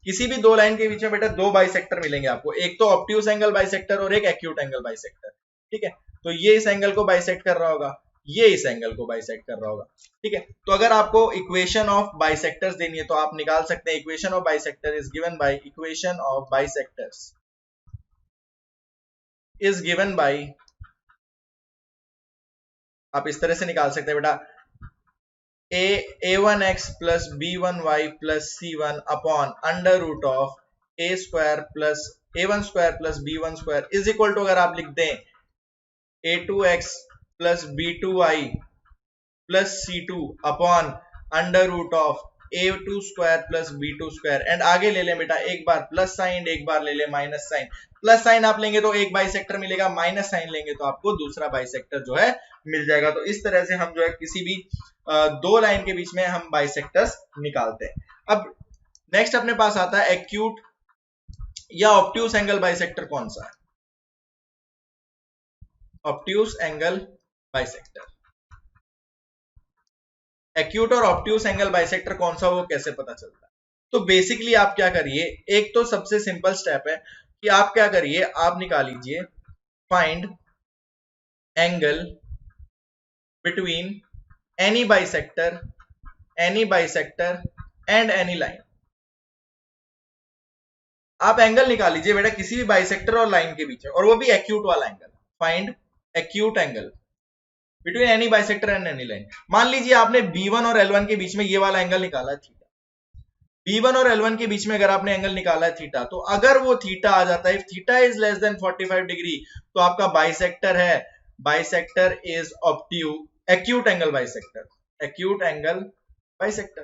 किसी भी दो लाइन के बीच में बेटा दो बाइसेक्टर मिलेंगे आपको, एक तो ऑब्ट्यूज एंगल बाइसेक्टर और एक एक्यूट एंगल बाइसेक्टर। ठीक है, तो ये इस एंगल को बाइसेक्ट कर रहा होगा, ये इस एंगल को बाइसेक्ट कर रहा होगा। ठीक है, तो अगर आपको इक्वेशन ऑफ बाइसेक्टर्स देनी है तो आप निकाल सकते हैं, equation of bisector is given by, equation of bisectors is given by, आप इस तरह से निकाल सकते हैं बेटा, a1x plus b1y plus c1 upon under root of a square plus a1 square plus b1 square is equal to, अगर आप लिख दें a2x plus b2y plus c2 upon under root of a2 square plus b2 square, and आगे ले लें बेटा एक बार plus sign एक बार ले लें माइनस साइन। प्लस साइन आप लेंगे तो एक बाइसेक्टर मिलेगा, माइनस साइन लेंगे तो आपको दूसरा बाइसेक्टर जो है मिल जाएगा। तो इस तरह से हम जो है किसी भी दो लाइन के बीच में हम बाइसेक्टर्स निकालते हैं। अब नेक्स्ट अपने पास आता है एक्यूट या ऑब्ट्यूज एंगल बाइसेक्टर। कौन सा है ऑब्ट्यूज एंगल बाइसेक्टर? एक्यूट और ऑब्ट्यूज एंगल बाइसेक्टर कौन सा, वो कैसे पता चलता है? तो बेसिकली आप क्या करिए, एक तो सबसे सिंपल स्टेप है कि आप क्या करिए, आप निकाल लीजिए find angle between any bisector and any line. आप एंगल निकाल लीजिए बेटा किसी भी बाइसेक्टर और लाइन के बीच में, और वो भी एक्यूट वाला angle. Find acute angle between any bisector and any line. मान लीजिए आपने B1 और L1 के बीच में ये वाला एंगल निकाला है थीटा। B1 और L1 के बीच में अगर आपने एंगल निकाला है थीटा, तो अगर वो थीटा आ जाता है, if theta is less then 45 degree, तो आपका बाइसेक्टर है, bisector is obtuse acute angle bisector, acute angle bisector.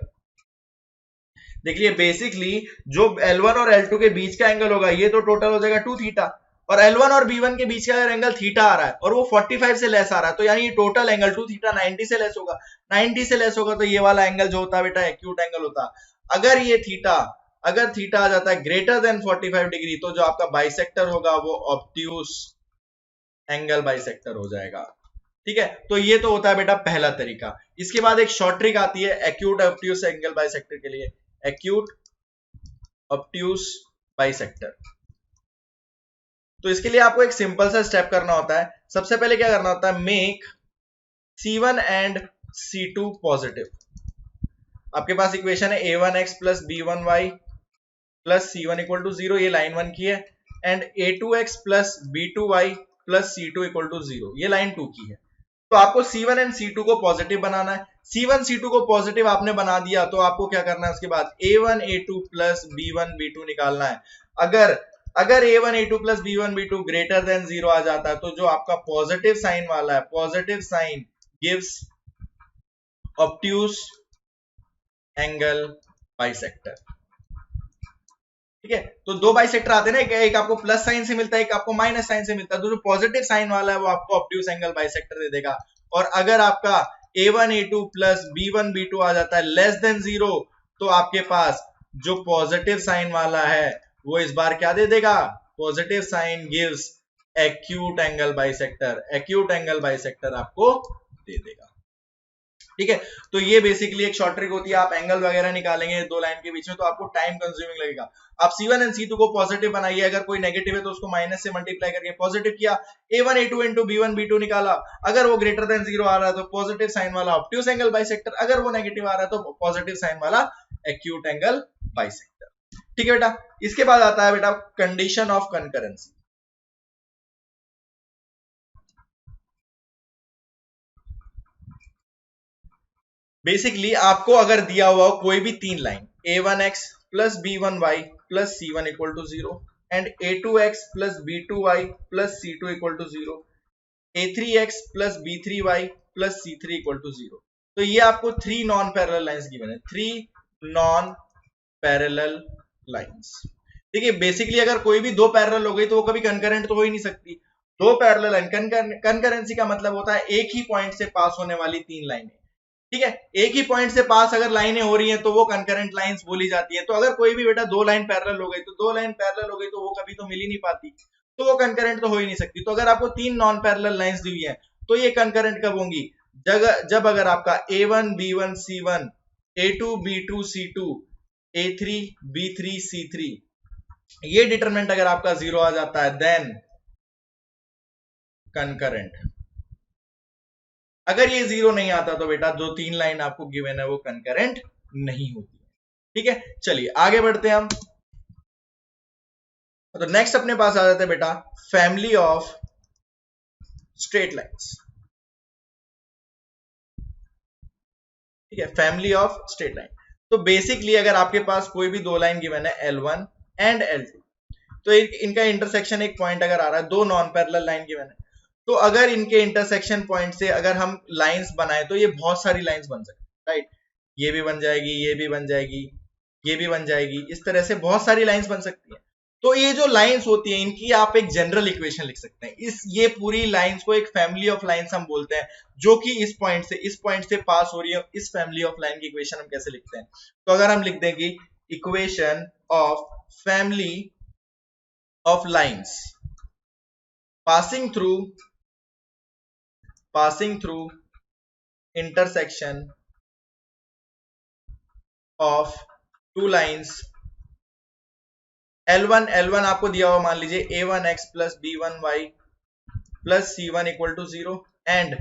देखिए बेसिकली जो L1 और L2 के बीच का एंगल होगा ये तो टोटल हो जाएगा 2 थीटा, और L1 और B1 के बीच का अगर एंगल थीटा आ रहा है और वो 45 से लेस आ रहा है, तो यानी टोटल एंगल 2 थीटा 90 से लेस होगा। 90 से लेस होगा तो ये वाला एंगल जो होता है बेटा एक्यूट एंगल होता। अगर ये थीटा आ जाता है ग्रेटर देन 45 डिग्री, तो जो आपका बाइसेक्टर होगा वो ऑब्ट्यूज एंगल बाइसेक्टर हो जाएगा। ठीक है, तो ये तो होता है बेटा पहला तरीका। इसके बाद एक शॉर्ट ट्रिक आती है एक्यूट ऑब्ट्यूज एंगल बाइसेक्टर के लिए, एक्यूट ऑब्ट्यूज बाइसेक्टर। तो इसके लिए आपको एक सिंपल सा स्टेप करना होता है। सबसे पहले क्या करना होता है, make C1 and C2 positive. आपके पास इक्वेशन है a1x plus b1y plus c1 equal to 0, ये लाइन 1 की है, and a2x plus b2y plus c2 equal to 0, ये लाइन 2 की है। तो आपको C1 एंड C2 को पॉजिटिव बनाना है। C1 C2 को पॉजिटिव आपने बना दिया तो आपको क्या करना है, उसके बाद a1 a2 plus b1 b2 निकालना है। अगर a1 a2 plus b1 b2 greater than 0 आ जाता है, तो जो आपका पॉजिटिव साइन वाला है, positive sign gives obtuse angle bisector. ठीक है, तो दो बाइसेक्टर आते हैं ना, एक आपको प्लस साइन से मिलता है, एक आपको माइनस साइन से मिलता है। तो जो पॉजिटिव साइन वाला है वो आपको ऑब्ट्यूज एंगल बाइसेक्टर दे देगा। और अगर आपका a1 a2 plus b1 b2 आ जाता है लेस देन 0, तो आपके पास जो पॉजिटिव साइन वाला है वो इस बार क्या दे देगा, positive sign gives acute angle bisector, acute angle bisector आपको दे देगा। ठीक है, तो ये बेसिकली एक शॉर्ट ट्रिक होती है। आप एंगल वगैरह निकालेंगे दो लाइन के बीच में तो आपको टाइम कंज्यूमिंग लगेगा। आप C1 एंड C2 को पॉजिटिव बनाइए, अगर कोई नेगेटिव है तो उसको माइनस से मल्टीप्लाई करके पॉजिटिव किया, a1 a2 into b1 b2 निकाला। अगर वो ग्रेटर देन 0 आ रहा है तो पॉजिटिव साइन वाला ऑब्ट्यूज एंगल बाइसेक्टर, अगर वो नेगेटिव आ रहा है तो पॉजिटिव साइन वाला एक्यूट एंगल बाइसेक्टर। ठीक है बेटा, इसके बाद आता है बेटा कंडीशन ऑफ कंकरेंसी। बेसिकली आपको अगर दिया हुआ हो कोई भी तीन line a1x plus b1y plus c1 equal to 0 and a2x plus b2y plus c2 equal to 0, a3x plus b3y plus c3 equal to 0, तो ये आपको three non parallel lines given है, थ्री नॉन पैरेलल लाइंस। देखिए basically अगर कोई भी दो parallel हो गई तो वो कभी कंकरेंट तो हो ही नहीं सकती। दो पैरेलल लाइन, कंकरेंसी का मतलब होता है एक ही पॉइंट से पास होने वाली तीन लाइनें। ठीक है, एक ही पॉइंट से पास अगर लाइनें हो रही हैं तो वो कंकरेंट लाइंस बोली जाती है। तो अगर कोई भी बेटा दो लाइन पैरेलल हो गई तो दो लाइन पैरेलल हो गई तो वो कभी तो मिल ही नहीं पाती, तो वो कंकरेंट तो हो ही नहीं सकती। तो अगर आपको तीन नॉन पैरेलल लाइंस दी हुई है तो ये कंकरेंट कब होंगी, जब अगर आपका a1 b1 c1 a2 b2 c2 A3 B3 C3, ये डिटरमिनेंट अगर आपका 0 आ जाता है देन कंकरेंट। अगर ये 0 नहीं आता तो बेटा जो 3 लाइन आपको गिवन है वो कंकरेंट नहीं होती है। ठीक है, चलिए आगे बढ़ते हैं हम। तो नेक्स्ट अपने पास आ जाते हैं बेटा फैमिली ऑफ स्ट्रेट लाइंस। ठीक है, फैमिली ऑफ स्ट्रेट लाइन। तो बेसिकली अगर आपके पास कोई भी दो लाइन गिवन है L1 एंड L2, तो इनका इंटरसेक्शन एक पॉइंट अगर आ रहा है, दो नॉन पैरेलल लाइन गिवन है, तो अगर इनके इंटरसेक्शन पॉइंट से अगर हम लाइंस बनाए तो ये बहुत सारी लाइंस बन सकती है, राइट। ये भी बन जाएगी, ये भी बन जाएगी, ये भी बन जाएगी, इस तरह से बहुत सारी लाइंस बन सकती है। तो ये जो लाइंस होती है इनकी आप एक जनरल इक्वेशन लिख सकते हैं। ये पूरी लाइंस को एक फैमिली ऑफ लाइंस हम बोलते हैं, जो कि इस पॉइंट से पास हो रही है। इस फैमिली ऑफ लाइन की इक्वेशन हम कैसे लिखते हैं? तो अगर हम लिख देंगे equation of family of lines passing through intersection of two lines L1 आपको दिया हुआ, मान लीजिए A1x plus B1y plus C1 equal to 0, and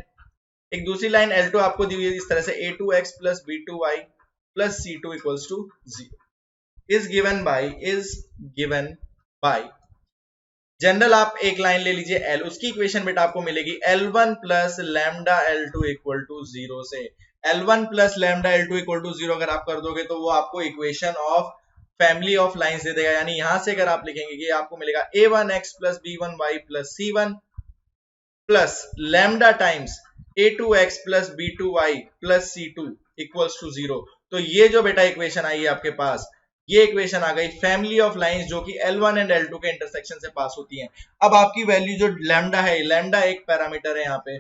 एक दूसरी लाइन L2 आपको दी हुई है इस तरह से A2x plus B2y plus C2 equals to 0 is given by general आप एक लाइन ले लीजिए L, उसकी इक्वेशन बेटा आपको मिलेगी L1 plus lambda L2 equal to 0 से। L1 plus lambda L2 equal to 0 अगर आप कर दोगे तो वो आपको equation of family of lines दे देगा। यानी यहां से अगर आप लिखेंगे कि आपको मिलेगा A1x plus B1y plus C1 plus lambda times A2x plus B2y plus C2 equals to 0। तो ये जो बेटा इक्वेशन आई है आपके पास, ये इक्वेशन आ गई फैमिली ऑफ लाइंस जो कि L1 एंड L2 के इंटरसेक्शन से पास होती हैं। अब आपकी वैल्यू जो लैम्डा है, लैम्डा एक पैरामीटर है यहाँ पे,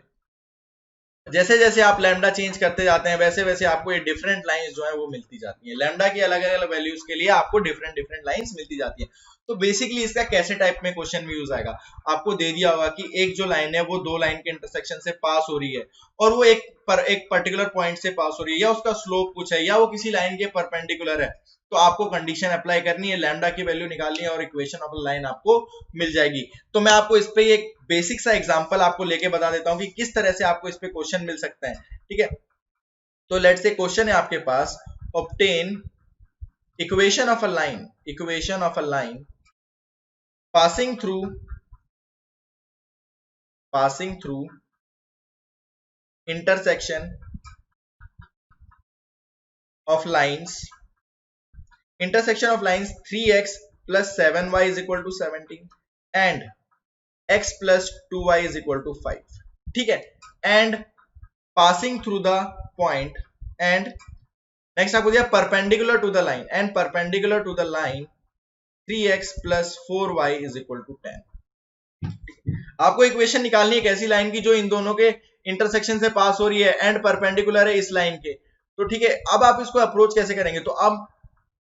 जैसे जैसे आप लैम्डा चेंज करते जाते हैं वैसे वैसे आपको ये डिफरेंट लाइंस जो है वो मिलती जाती हैं। लैम्डा की अलग अलग वैल्यूज के लिए आपको डिफरेंट डिफरेंट लाइंस मिलती जाती है। तो बेसिकली इसका कैसे टाइप में क्वेश्चन भी यूज आएगा, आपको दे दिया होगा कि एक जो लाइन है वो दो लाइन के इंटरसेक्शन से पास हो रही है और वो एक पर्टिकुलर पॉइंट से पास हो रही है, या उसका स्लोप कुछ है, या वो किसी लाइन के परपेंडिकुलर है। तो आपको कंडीशन अप्लाई करनी है, लैम्डा की वैल्यू निकालनी है और इक्वेशन ऑफ लाइन आपको मिल जाएगी। तो मैं आपको इस पे एक बेसिक सा एग्जांपल आपको लेके बता देता हूं कि किस तरह से आपको इस पे क्वेश्चन मिल सकता है। ठीक है, तो लेट्स से क्वेश्चन है आपके पास, obtain equation of a line passing through intersection of lines 3x plus 7y is equal to 17 and x plus 2y is equal to 5. ठीक है, and passing through the point, and next आपको दिया perpendicular to the line, and perpendicular to the line 3x plus 4y is equal to 10. आपको equation निकालनी है एक ऐसी line की जो इन दोनों के इंटरसेक्शन से पास हो रही है एंड परपेंडिकुलर है इस लाइन के। तो ठीक है, अब आप इसको अप्रोच कैसे करेंगे? तो अब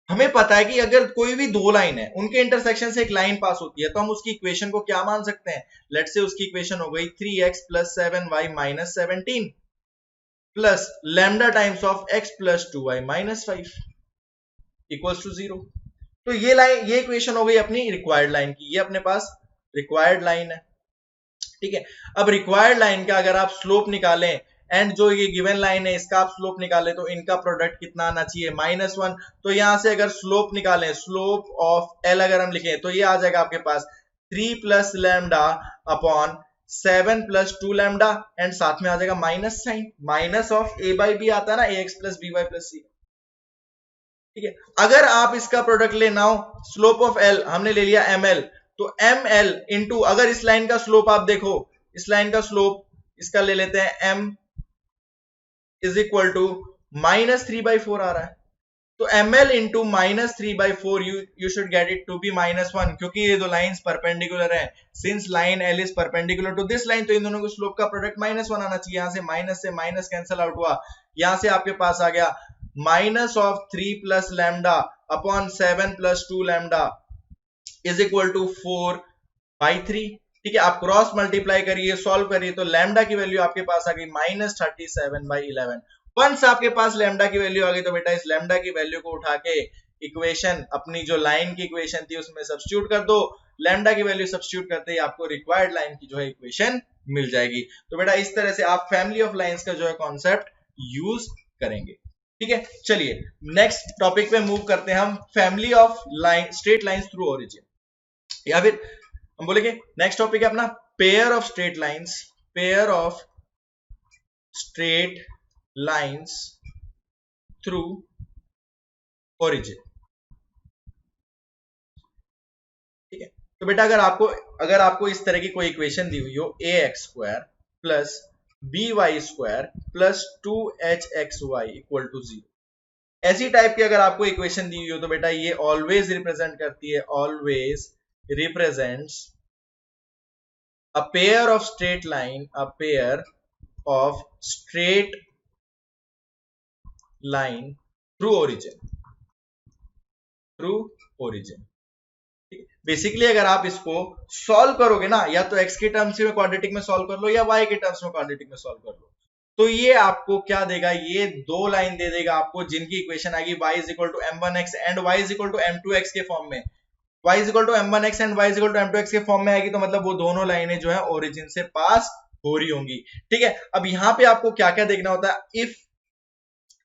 हमें पता है कि अगर कोई भी दो लाइन है उनके इंटरसेक्शन से एक लाइन पास होती है तो हम उसकी इक्वेशन को क्या मान सकते हैं? लेट्स से उसकी इक्वेशन हो गई 3x plus 7y minus 17 plus lambda times of x plus 2y minus 5 equals to 0। तो ये इक्वेशन हो गई अपनी रिक्वायर्ड लाइन की, ये अपने पास रिक्वायर्ड लाइन है। ठीक है, अब रिक्वायर्ड लाइन का अगर आप स्लोप निकालें एंड जो ये गिवन लाइन है इसका आप स्लोप निकालें तो इनका प्रोडक्ट कितना आना चाहिए? -1। तो यहां से अगर स्लोप निकालें, स्लोप ऑफ L अगर हम लिखें तो ये आ जाएगा आपके पास 3 plus lambda upon 7 plus 2 lambda and साथ में आ जाएगा minus sign, minus of a by B आता है ना, ax plus B Y plus C. ठीक है, अगर आप इसका प्रोडक्ट लेना हो, स्लोप ऑफ L हमने ले लिया ml, तो ml इंटू अगर इस लाइन का स्लोप आप देखो, इस लाइन का स्लोप इसका ले लेते हैं m इज इक्वल टू -3/4 आ रहा है। तो ml into -3/4 you should get it to be -1, क्योंकि ये दो लाइंस परपेंडिकुलर है। Since line L is perpendicular to this line, तो इन दोनों के स्लोप का प्रोडक्ट -1 आना चाहिए। यहां से माइनस कैंसिल आउट हुआ, यहां से आपके पास आ गया minus of 3 plus lambda upon 7 plus 2 lambda is equal to 4/3। ठीक है, आप क्रॉस मल्टीप्लाई करिए, सॉल्व करिए, तो लैम्डा की वैल्यू आपके पास आ गई -37/11। वंस आपके पास लैम्डा की वैल्यू आ गई तो बेटा इस लैम्डा की वैल्यू को उठा के इक्वेशन, अपनी जो लाइन की इक्वेशन थी उसमें सब्स्टिट्यूट कर दो, लैम्डा की वैल्यू सब्स्टिट्यूट करते ही आपको रिक्वायर्ड लाइन की जो है इक्वेशन मिल जाएगी। तो बेटा इस तरह से आप फैमिली ऑफ लाइंस का जो है कॉन्सेप्ट यूज करेंगे। ठीक है, चलिए नेक्स्ट टॉपिक पे मूव करते हैं हम, family of line straight lines through origin, या फिर हम बोलेंगे नेक्स्ट टॉपिक है अपना pair of straight lines, pair of straight lines through origin. ठीक है, तो बेटा अगर आपको इस तरह की कोई इक्वेशन दी हुई हो, A X square plus B Y square plus 2hxy equal to 0, ऐसी टाइप की अगर आपको इक्वेशन दी हुई हो तो बेटा ये ऑलवेज रिप्रेजेंट करती है, always represents a pair of straight line, a pair of straight line through origin, through origin. Basically अगर आप इसको सॉल्व करोगे ना, या तो x के टर्म्स में क्वाड्रेटिक में सॉल्व कर लो या y के टर्म्स में क्वाड्रेटिक में सॉल्व कर लो, तो ये आपको क्या देगा, ये दो लाइन दे देगा आपको जिनकी इक्वेशन आएगी y is equal to m1x and y is equal to m2x के फॉर्म में। y is equal to m1x and y is equal to m2x के फॉर्म में आएगी, तो मतलब वो दोनों लाइनें जो है ओरिजिन से पास हो रही होंगी। ठीक है, अब यहाँ पे आपको क्या क्या देखना होता है, इफ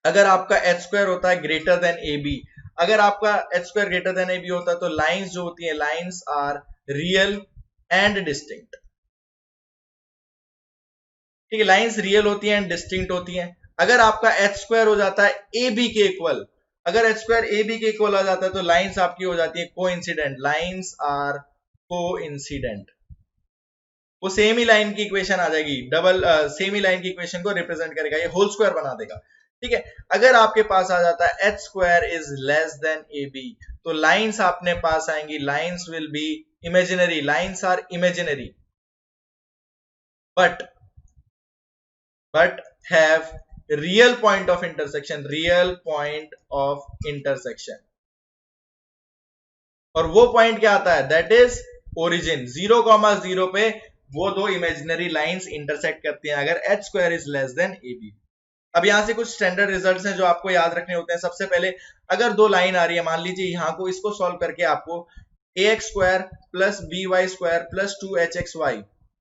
अगर आपका h स्क्वायर होता है ग्रेटर देन ab, अगर आपका h square greater than ab होता है तो लाइंस जो होती है, lines are real and distinct. ठीक है, लाइंस रियल होती हैं एंड डिस्टिंक्ट होती हैं। अगर आपका h स्क्वायर हो जाता है ab के इक्वल, अगर h स्क्वायर ab के इक्वल आ जाता है तो लाइंस आपकी हो जाती है कोइंसिडेंट, लाइंस आर कोइंसिडेंट, वो सेम ही लाइन की इक्वेशन आ जाएगी, डबल सेम ही लाइन की इक्वेशन को रिप्रेजेंट करेगा, ये होल स्क्वायर बना देगा। ठीक है, अगर आपके पास आ जाता है h square is less than ab, तो लाइंस आपने पास आएंगी, lines will be imaginary, lines are imaginary but have real point of intersection, real point of intersection, और वो पॉइंट क्या आता है, दैट इज ओरिजिन। 0,0 पे वो दो इमेजिनरी लाइंस इंटरसेक्ट करती हैं अगर h square is less than ab। अब यहां से कुछ स्टैंडर्ड रिजल्ट्स हैं जो आपको याद रखने होते हैं। सबसे पहले अगर दो लाइन आ रही है, मान लीजिए यहां को, इसको सॉल्व करके आपको ax square plus by square plus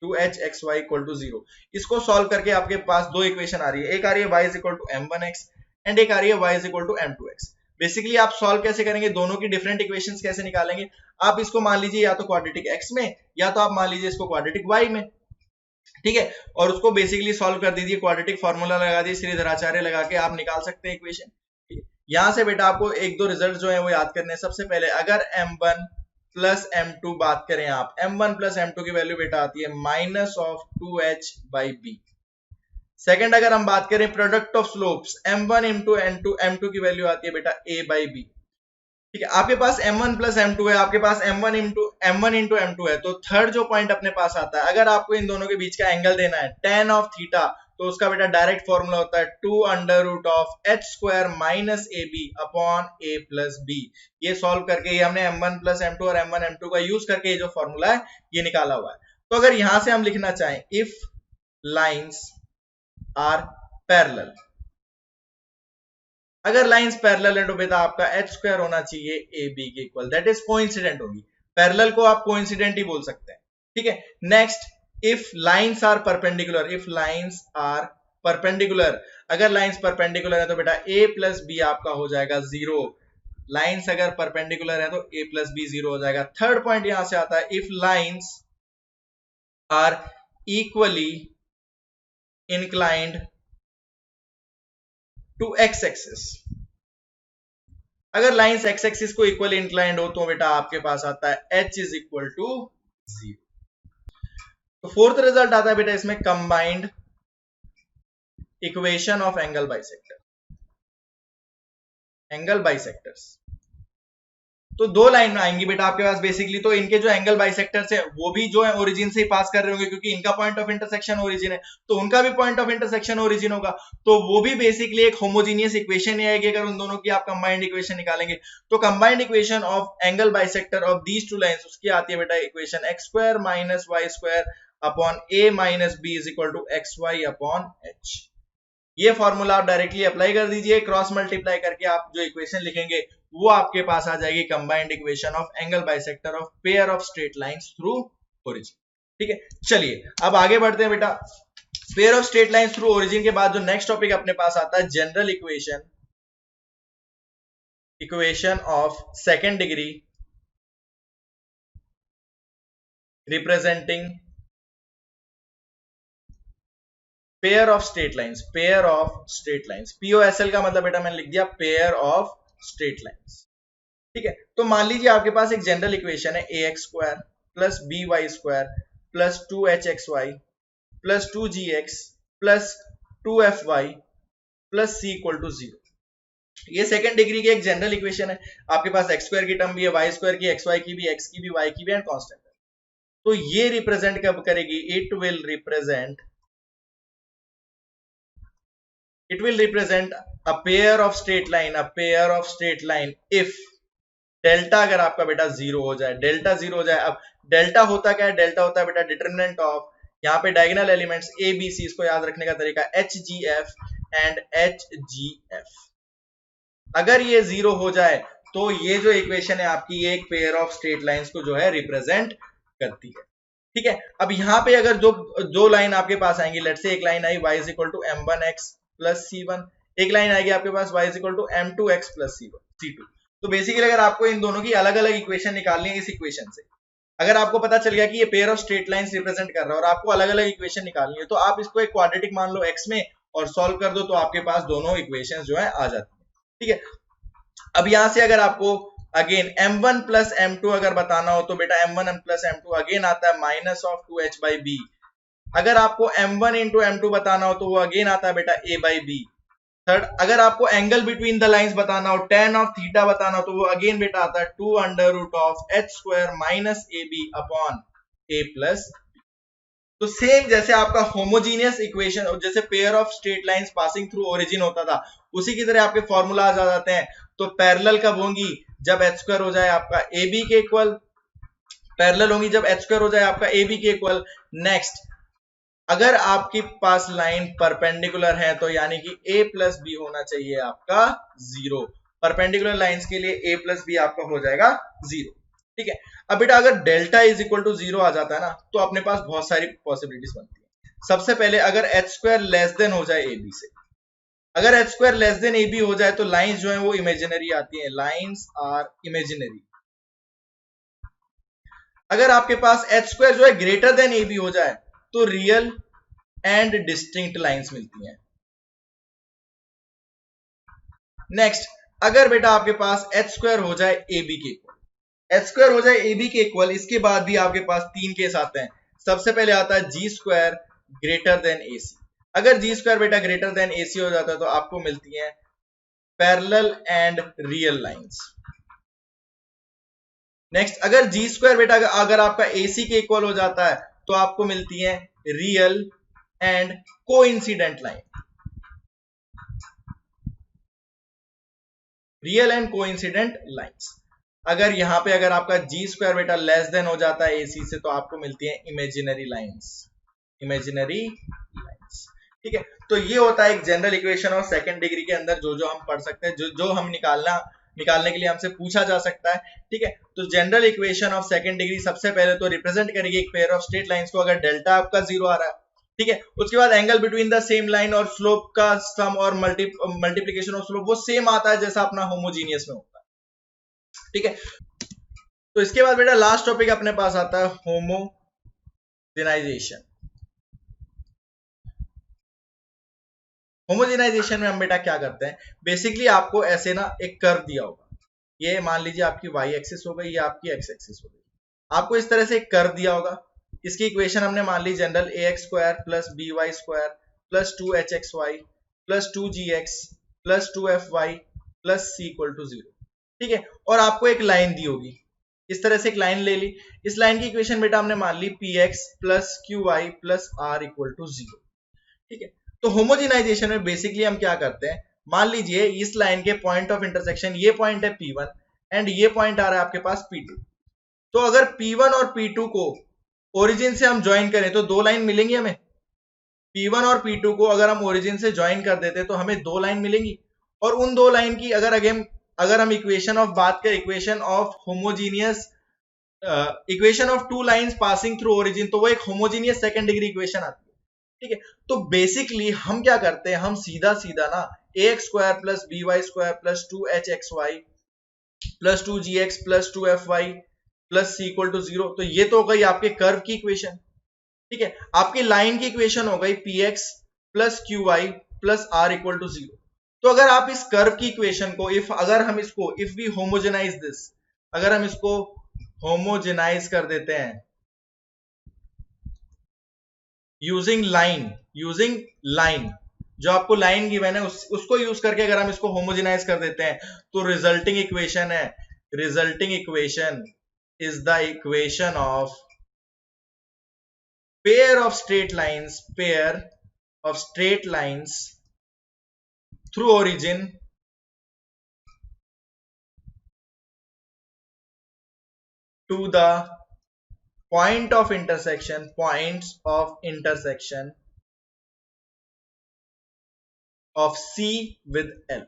2hxy equal to 0, इसको सॉल्व करके आपके पास दो इक्वेशन आ रही है, एक आ रही है y is equal to m1x and एक आ रही है y is equal to m2x। Basically आप सॉल्व कैसे करेंगे, दोनों की डिफरेंट इक्वेशंस कैसे निकालेंगे, आप इसको मान लीजिए या तो क्वाड्रेटिक x में या तो आप मान लीजिए इसको क्वाड्रेटिक y में। ठीक है, और उसको बेसिकली सॉल्व कर दीजिए, क्वाड्रेटिक फार्मूला लगा दीजिए, श्रीधराचार्य लगा के आप निकाल सकते हैं इक्वेशन। यहां से बेटा आपको एक दो रिजल्ट जो है वो याद करने हैं। सबसे पहले अगर m1 प्लस m2 बात करें, आप m1 प्लस m2 की वैल्यू बेटा आती है minus of 2h by B. Second अगर हम बात करें product of slopes, m1 into m2 की वैल्यू आती है बेटा a बाई बी। ठीक है, आपके पास m1 प्लस m2 है, आपके पास m1 इंटू m2 है, तो थर्ड जो पॉइंट अपने पास आता है, अगर आपको इन दोनों के बीच का एंगल देना है tan ऑफ थीटा, तो उसका बेटा डायरेक्ट फॉर्मूला होता है 2 under root of h square minus ab upon a plus b। ये सॉल्व करके ये हमने m1 प्लस m2 और m1 m2 का यूज करके ये जो फॉर्मूला है ये निकाला हुआ है। तो अगर यहां से हम लिखना चाहें, इफ लाइंस आर पैरेलल, अगर लाइंस पैरेलल है तो बेटा आपका h स्क्वायर होना चाहिए ab के इक्वल, दैट इज कोइंसिडेंट होगी। पैरेलल को आप कोइंसिडेंट ही बोल सकते हैं। ठीक है, next if lines are perpendicular, if lines are perpendicular, अगर लाइंस परपेंडिकुलर है तो बेटा a प्लस बी आपका हो जाएगा 0। लाइंस अगर परपेंडिकुलर है तो a प्लस बी 0 हो जाएगा। थर्ड पॉइंट यहां से आता है, if lines are equally inclined to x axis, अगर लाइंस x एक्सिस को इक्वल इंक्लाइंड हो तो बेटा आपके पास आता है h इज इक्वल टू 0। तो फोर्थ रिजल्ट आता है बेटा इसमें combined equation of angle bisector, angle bisectors. तो दो लाइन आएंगी बेटा आपके पास बेसिकली, तो इनके जो एंगल बाइसेक्टर्स है वो भी जो है ओरिजिन से ही पास कर रहे होंगे, क्योंकि इनका पॉइंट ऑफ इंटरसेक्शन ओरिजिन है, तो उनका भी पॉइंट ऑफ इंटरसेक्शन ओरिजिन होगा, तो वो भी बेसिकली एक होमोजीनियस इक्वेशन ही आएगी अगर उन दोनों की आप कंबाइंड इक्वेशन निकालेंगे। तो combined equation of angle bisector of these two lines, उसकी आती है बेटा equation x square minus y square upon a minus b is equal to xy upon h। ये फॉर्मूला आप डायरेक्टली अप्लाई कर दीजिए, क्रॉस मल्टीप्लाई करके आप जो इक्वेशन लिखेंगे वो आपके पास आ जाएगी combined equation of angle bisector of pair of straight lines through origin. ठीक है, चलिए अब आगे बढ़ते हैं बेटा। Pair of straight lines through origin के बाद जो नेक्स्ट टॉपिक अपने पास आता है general equation of second degree representing pair of straight lines. Pair of straight lines, POSL का मतलब बेटा मैंने लिख दिया पेयर ऑफ स्ट्रेट लाइंस। ठीक है, तो मान लीजिए आपके पास एक जनरल इक्वेशन है A X square plus B Y square plus 2h(x(y) plus 2g(x) plus 2f(y) plus c equal to 0। ये सेकंड डिग्री की एक जनरल इक्वेशन है। आपके पास एक्स स्क्वायर की टर्म भी है, वाई स्क्वायर की, एक्स वाई की भी, एक्स की भी, वाई की भी एंड कांस्टेंट है। तो ये रिप्रेजेंट कब करेगी? It will represent a pair of straight line if delta अगर आपका बेटा जीरो हो जाए, डेल्टा जीरो हो जाए। अब डेल्टा होता क्या है? डेल्टा होता है बेटा डिटरमिनेंट ऑफ, यहाँ पे diagonal elements A B C, इसको याद रखने का तरीका H G F and H G F. अगर ये जीरो हो जाए तो ये जो इक्वेशन है आपकी, ये एक पेयर ऑफ स्ट्रेट लाइंस को जो है रिप्रेजेंट करती है। ठीक है, अब यहाँ पे अगर दो लाइन आपके पास आएंगी, लेट से एक लाइन आई y is equal to m1x plus c1, एक लाइन आएगी आपके पास y is equal to m2x plus c2। तो बेसिकली अगर आपको इन दोनों की अलग अलग इक्वेशन निकालनी है इस इक्वेशन से, अगर आपको पता चल गया कि ये pair of straight lines represent कर रहा है और आपको अलग अलग इक्वेशन निकालनी है, तो आप इसको एक क्वाड्रेटिक मान लो x में और सॉल्व कर दो, तो आपके पास दोनों इक्वेशन जो है आ जाती है। ठीक है, अब यहां से अगर आपको अगेन m1 प्लस m2 अगर बताना हो तो बेटा m1 प्लस m2 अगेन आता है minus of 2h by B. अगर आपको m1 इंटू m2 बताना हो तो वो अगेन आता है बेटा a बाई बी। थर्ड, अगर आपको एंगल बिटवीन द लाइंस बताना हो, tan ऑफ थीटा बताना हो, तो वो अगेन बेटा आता है 2 under root of h square minus A B upon a plus. तो सेम जैसे आपका होमोजीनियस इक्वेशन, जैसे pair of straight lines passing through origin होता था, उसी की तरह आपके फॉर्मूलाज आ जाते हैं। तो पैरेलल कब होंगी? जब h स्क्वायर हो जाए आपका ए बी के इक्वल। पैरेलल होंगी जब h स्क्वायर हो जाए आपका ए बी के इक्वल। नेक्स्ट, अगर आपके पास लाइन परपेंडिकुलर है तो यानी कि a प्लस बी होना चाहिए आपका 0। परपेंडिकुलर लाइंस के लिए a प्लस बी आपका हो जाएगा 0। ठीक है, अब बेटा अगर डेल्टा इज इक्वल टू 0 आ जाता है ना, तो अपने पास बहुत सारी पॉसिबिलिटीज बनती है। सबसे पहले अगर h स्क्वायर लेस देन हो जाए ab से, अगर h square less than ab हो जाए तो लाइंस जो है वो इमेजिनरी आती है, लाइंस आर इमेजिनरी। अगर आपके पास h स्क्वायर जो है ग्रेटर देन ab हो जाए तो रियल एंड डिस्टिंक्ट लाइंस मिलती हैं। नेक्स्ट, अगर बेटा आपके पास h स्क्वायर हो जाए ab के इक्वल, h स्क्वायर हो जाए ab के इक्वल, इसके बाद भी आपके पास तीन केस आते हैं। सबसे पहले आता है g square greater then ac। अगर g स्क्वायर बेटा ग्रेटर देन ac हो जाता है तो आपको मिलती हैं parallel and real lines. Next, अगर g स्क्वायर बेटा अगर आपका ac के इक्वल हो जाता है तो आपको मिलती है real and coincident line. Real and coincident lines. अगर यहां पे अगर आपका g स्क्वायर बेटा लेस देन हो जाता है ac से तो आपको मिलती है इमेजिनरी लाइंस, इमेजिनरी लाइंस। ठीक है, तो ये होता है एक जनरल इक्वेशन और सेकंड डिग्री के अंदर जो हम पढ़ सकते हैं, जो हम निकालने के लिए हमसे पूछा जा सकता है। ठीक है, तो general equation of second degree सबसे पहले तो रिप्रेजेंट करेगी एक पेयर ऑफ स्ट्रेट लाइंस को अगर डेल्टा आपका 0 आ रहा है। ठीक है, उसके बाद angle between the same line और स्लोप का सम और मल्टीप्लिकेशन ऑफ स्लोप वो सेम आता है जैसा अपना होमोजीनियस में होता है। ठीक है, तो इसके बाद बेटा लास्ट टॉपिक अपने पास आता है होमोजेनाइजेशन। होमोजेनाइजेशन में हम बेटा क्या करते हैं, बेसिकली आपको ऐसे ना एक कर्व दिया होगा, ये मान लीजिए आपकी y एक्सिस हो गई, ये आपकी x एक्सिस हो गई। आपको इस तरह से एक कर्व दिया होगा, इसकी इक्वेशन हमने मान ली general ax square plus by square plus 2hxy plus 2gx plus 2fy plus c equal to 0। ठीक है, और आपको एक लाइन दी होगी, इस तरह से एक लाइन ले ली। इस लाइन की इक्वेशन बेटा हमने मान ली px plus qy plus r equal to 0। ठीक है, तो होमोजेनाइजेशन में बेसिकली हम क्या करते हैं, मान लीजिए इस लाइन के पॉइंट ऑफ इंटरसेक्शन ये पॉइंट है P1 एंड ये पॉइंट आ रहा है आपके पास P2। तो अगर P1 और P2 को ओरिजिन से हम ज्वाइन करें तो दो लाइन मिलेंगी हमें। P1 और P2 को अगर हम ओरिजिन से ज्वाइन कर देते तो हमें दो लाइन मिलेंगी, और उन दो लाइन की अगर अगेन अगर हम इक्वेशन ऑफ बात करें, equation of homogeneous, equation of two lines passing through origin, तो वो एक होमोजीनियस सेकंड डिग्री इक्वेशन आती है, ठीक है। तो बेसिकली हम क्या करते हैं, हम सीधा सीधा ना ax square plus by square plus 2hxy plus 2gx plus 2fy plus c equal to 0, तो ये तो हो गई आपके कर्व की इक्वेशन, ठीक है। आपकी लाइन की इक्वेशन हो गई px plus qy plus r equal to 0। तो अगर आप इस कर्व की इक्वेशन को अगर हम इसको इफ वी होमोजेनाइज दिस, अगर हम इसको होमोजेनाइज कर देते हैं यूजिंग लाइन, जो आपको लाइन गिवन है उसको यूज करके अगर हम इसको होमोजेनाइज कर देते हैं, तो resulting equation is the equation of pair of straight lines through origin to the points of intersection of C with L।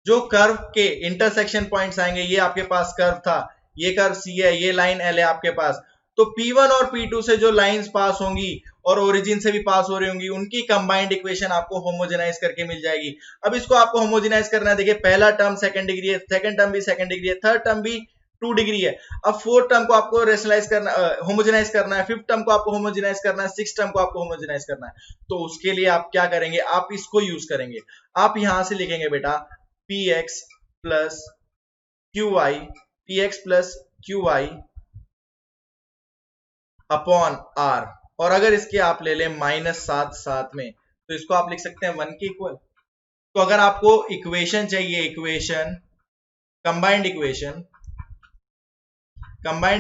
जो कर्व के इंटरसेक्शन पॉइंट्स आएंगे, ये आपके पास कर्व था, ये कर्व C है, ये लाइन L है आपके पास, तो P1 और P2 से जो लाइंस पास होंगी और ओरिजिन से भी पास हो रही होंगी, उनकी कंबाइंड इक्वेशन आपको होमोजेनाइज करके मिल जाएगी। अब इसको आपको होमोजेनाइज करना है, देखिए पहला टर्म सेकंड डिग्री है, सेकंड टर्म भी सेकंड डिग्री है, थर्ड टर्म भी 2 डिग्री है। अब फोर्थ टर्म को आपको रेशनलाइज करना, होमोजेनाइज करना है, फिफ्थ टर्म को आपको होमोजेनाइज करना है, सिक्स टर्म को आपको होमोजेनाइज करना है। तो उसके लिए आप क्या करेंगे, आप इसको यूज करेंगे, आप यहां से लिखेंगे बेटा px plus qy upon r, और अगर इसके आप ले लें -7 साथ में, तो इसको आप लिख सकते हैं 1 के इक्वल। तो अगर आपको इक्वेशन चाहिए, combined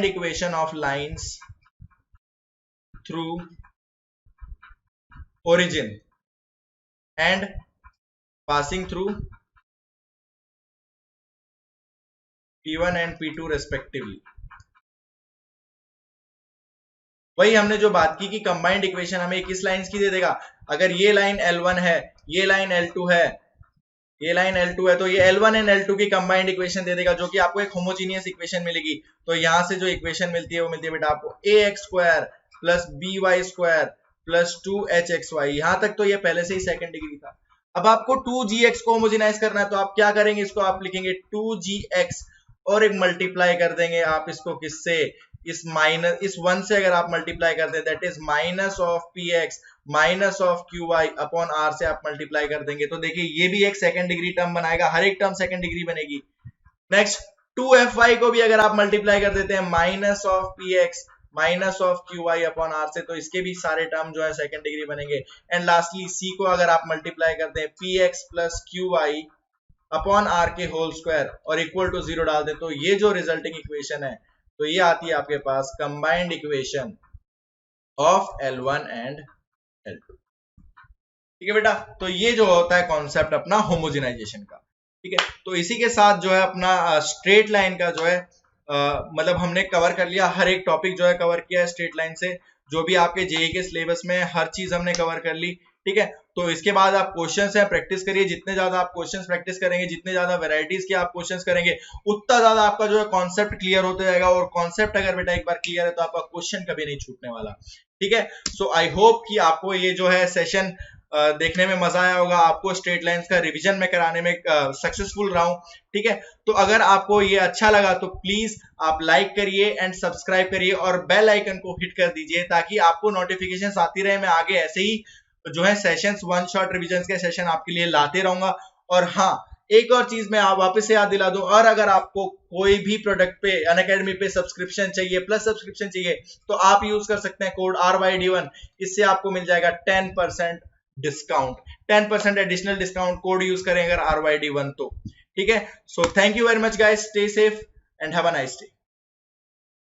equation of lines through origin and passing through P1 and P2 respectively, वही हमने जो बात की कि कंबाइंड इक्वेशन हमें किस लाइंस की दे देगा। अगर ये लाइन L1 है, ये लाइन L2 है, तो ये L1 एंड L2 की कंबाइंड इक्वेशन दे देगा, जो कि आपको एक होमोजीनियस इक्वेशन मिलेगी। तो यहां से जो इक्वेशन मिलती है वो मिलती है बेटा आपको ax square plus by square plus 2hxy। यहां तक तो ये पहले से ही सेकंड डिग्री था। अब आपको 2gx को होमोजेनाइज करना है, तो आप क्या करेंगे, इसको आप लिखेंगे 2gx और एक मल्टीप्लाई कर देंगे आप इसको किससे, इस 1 से अगर आप मल्टीप्लाई करते हैं, that is minus of px minus of qy upon r से आप मल्टीप्लाई कर देंगे। तो देखिए ये भी एक सेकंड डिग्री टर्म बनाएगा, हर एक टर्म सेकंड डिग्री बनेगी। नेक्स्ट 2fy को भी अगर आप मल्टीप्लाई कर देते हैं minus of px minus of qy upon r से, तो इसके भी सारे टर्म जो है सेकंड डिग्री बनेंगे। एंड लास्टली c को अगर आप मल्टीप्लाई करते हैं px plus qy upon r के होल स्क्वायर और इक्वल टू 0 डाल दें, तो ये जो रिजल्टिंग इक्वेशन है, तो ये आती है आपके पास combined equation of L1 and L2। ठीक है बेटा, तो ये जो होता है कॉन्सेप्ट अपना होमोजेनाइजेशन का, ठीक है। तो इसी के साथ जो है अपना स्ट्रेट लाइन का जो है मतलब हमने कवर कर लिया, हर एक टॉपिक जो है कवर किया है स्ट्रेट लाइन से, जो भी आपके जेईई के सिलेबस में हर चीज हमने कवर कर ली, ठीक है। तो इसके बाद आप क्वेश्चंस हैं प्रैक्टिस करिए, जितने ज्यादा आप क्वेश्चंस प्रैक्टिस करेंगे, जितने ज्यादा वैरायटीज के आप क्वेश्चंस करेंगे, उतना ज्यादा आपका जो है कॉन्सेप्ट क्लियर होते जाएगा। और कॉन्सेप्ट अगर बेटा एक बार क्लियर है, तो आपका क्वेश्चन कभी नहीं छूटने वाला, ठीक है। सो आई होप कि आपको ये जो है सेशन देखने में मजा आया होगा, आपको स्ट्रेट लाइंस का रिवीजन में कराने में सक्सेसफुल रहा हूं, ठीक है। तो अगर आपको ये अच्छा लगा तो प्लीज आप लाइक करिए एंड सब्सक्राइब करिए और बेल आइकन को हिट कर दीजिए, ताकि आपको नोटिफिकेशंस आती रहे। मैं आगे ऐसे ही जो है सेशंस, वन शॉट रिवीजन के सेशन आपके लिए लाते रहूंगा। और हाँ, एक और चीज मैं आप वापस से याद दिला दूं, और अगर आपको कोई भी प्रोडक्ट पे अनअकैडमी पे सब्सक्रिप्शन चाहिए, प्लस सब्सक्रिप्शन चाहिए, तो आप यूज कर सकते हैं कोड RYD1। इससे आपको मिल जाएगा 10% discount, 10% additional discount code use करें अगर RYD1 तो, ठीक है। So thank you very much guys, stay safe and have a nice day.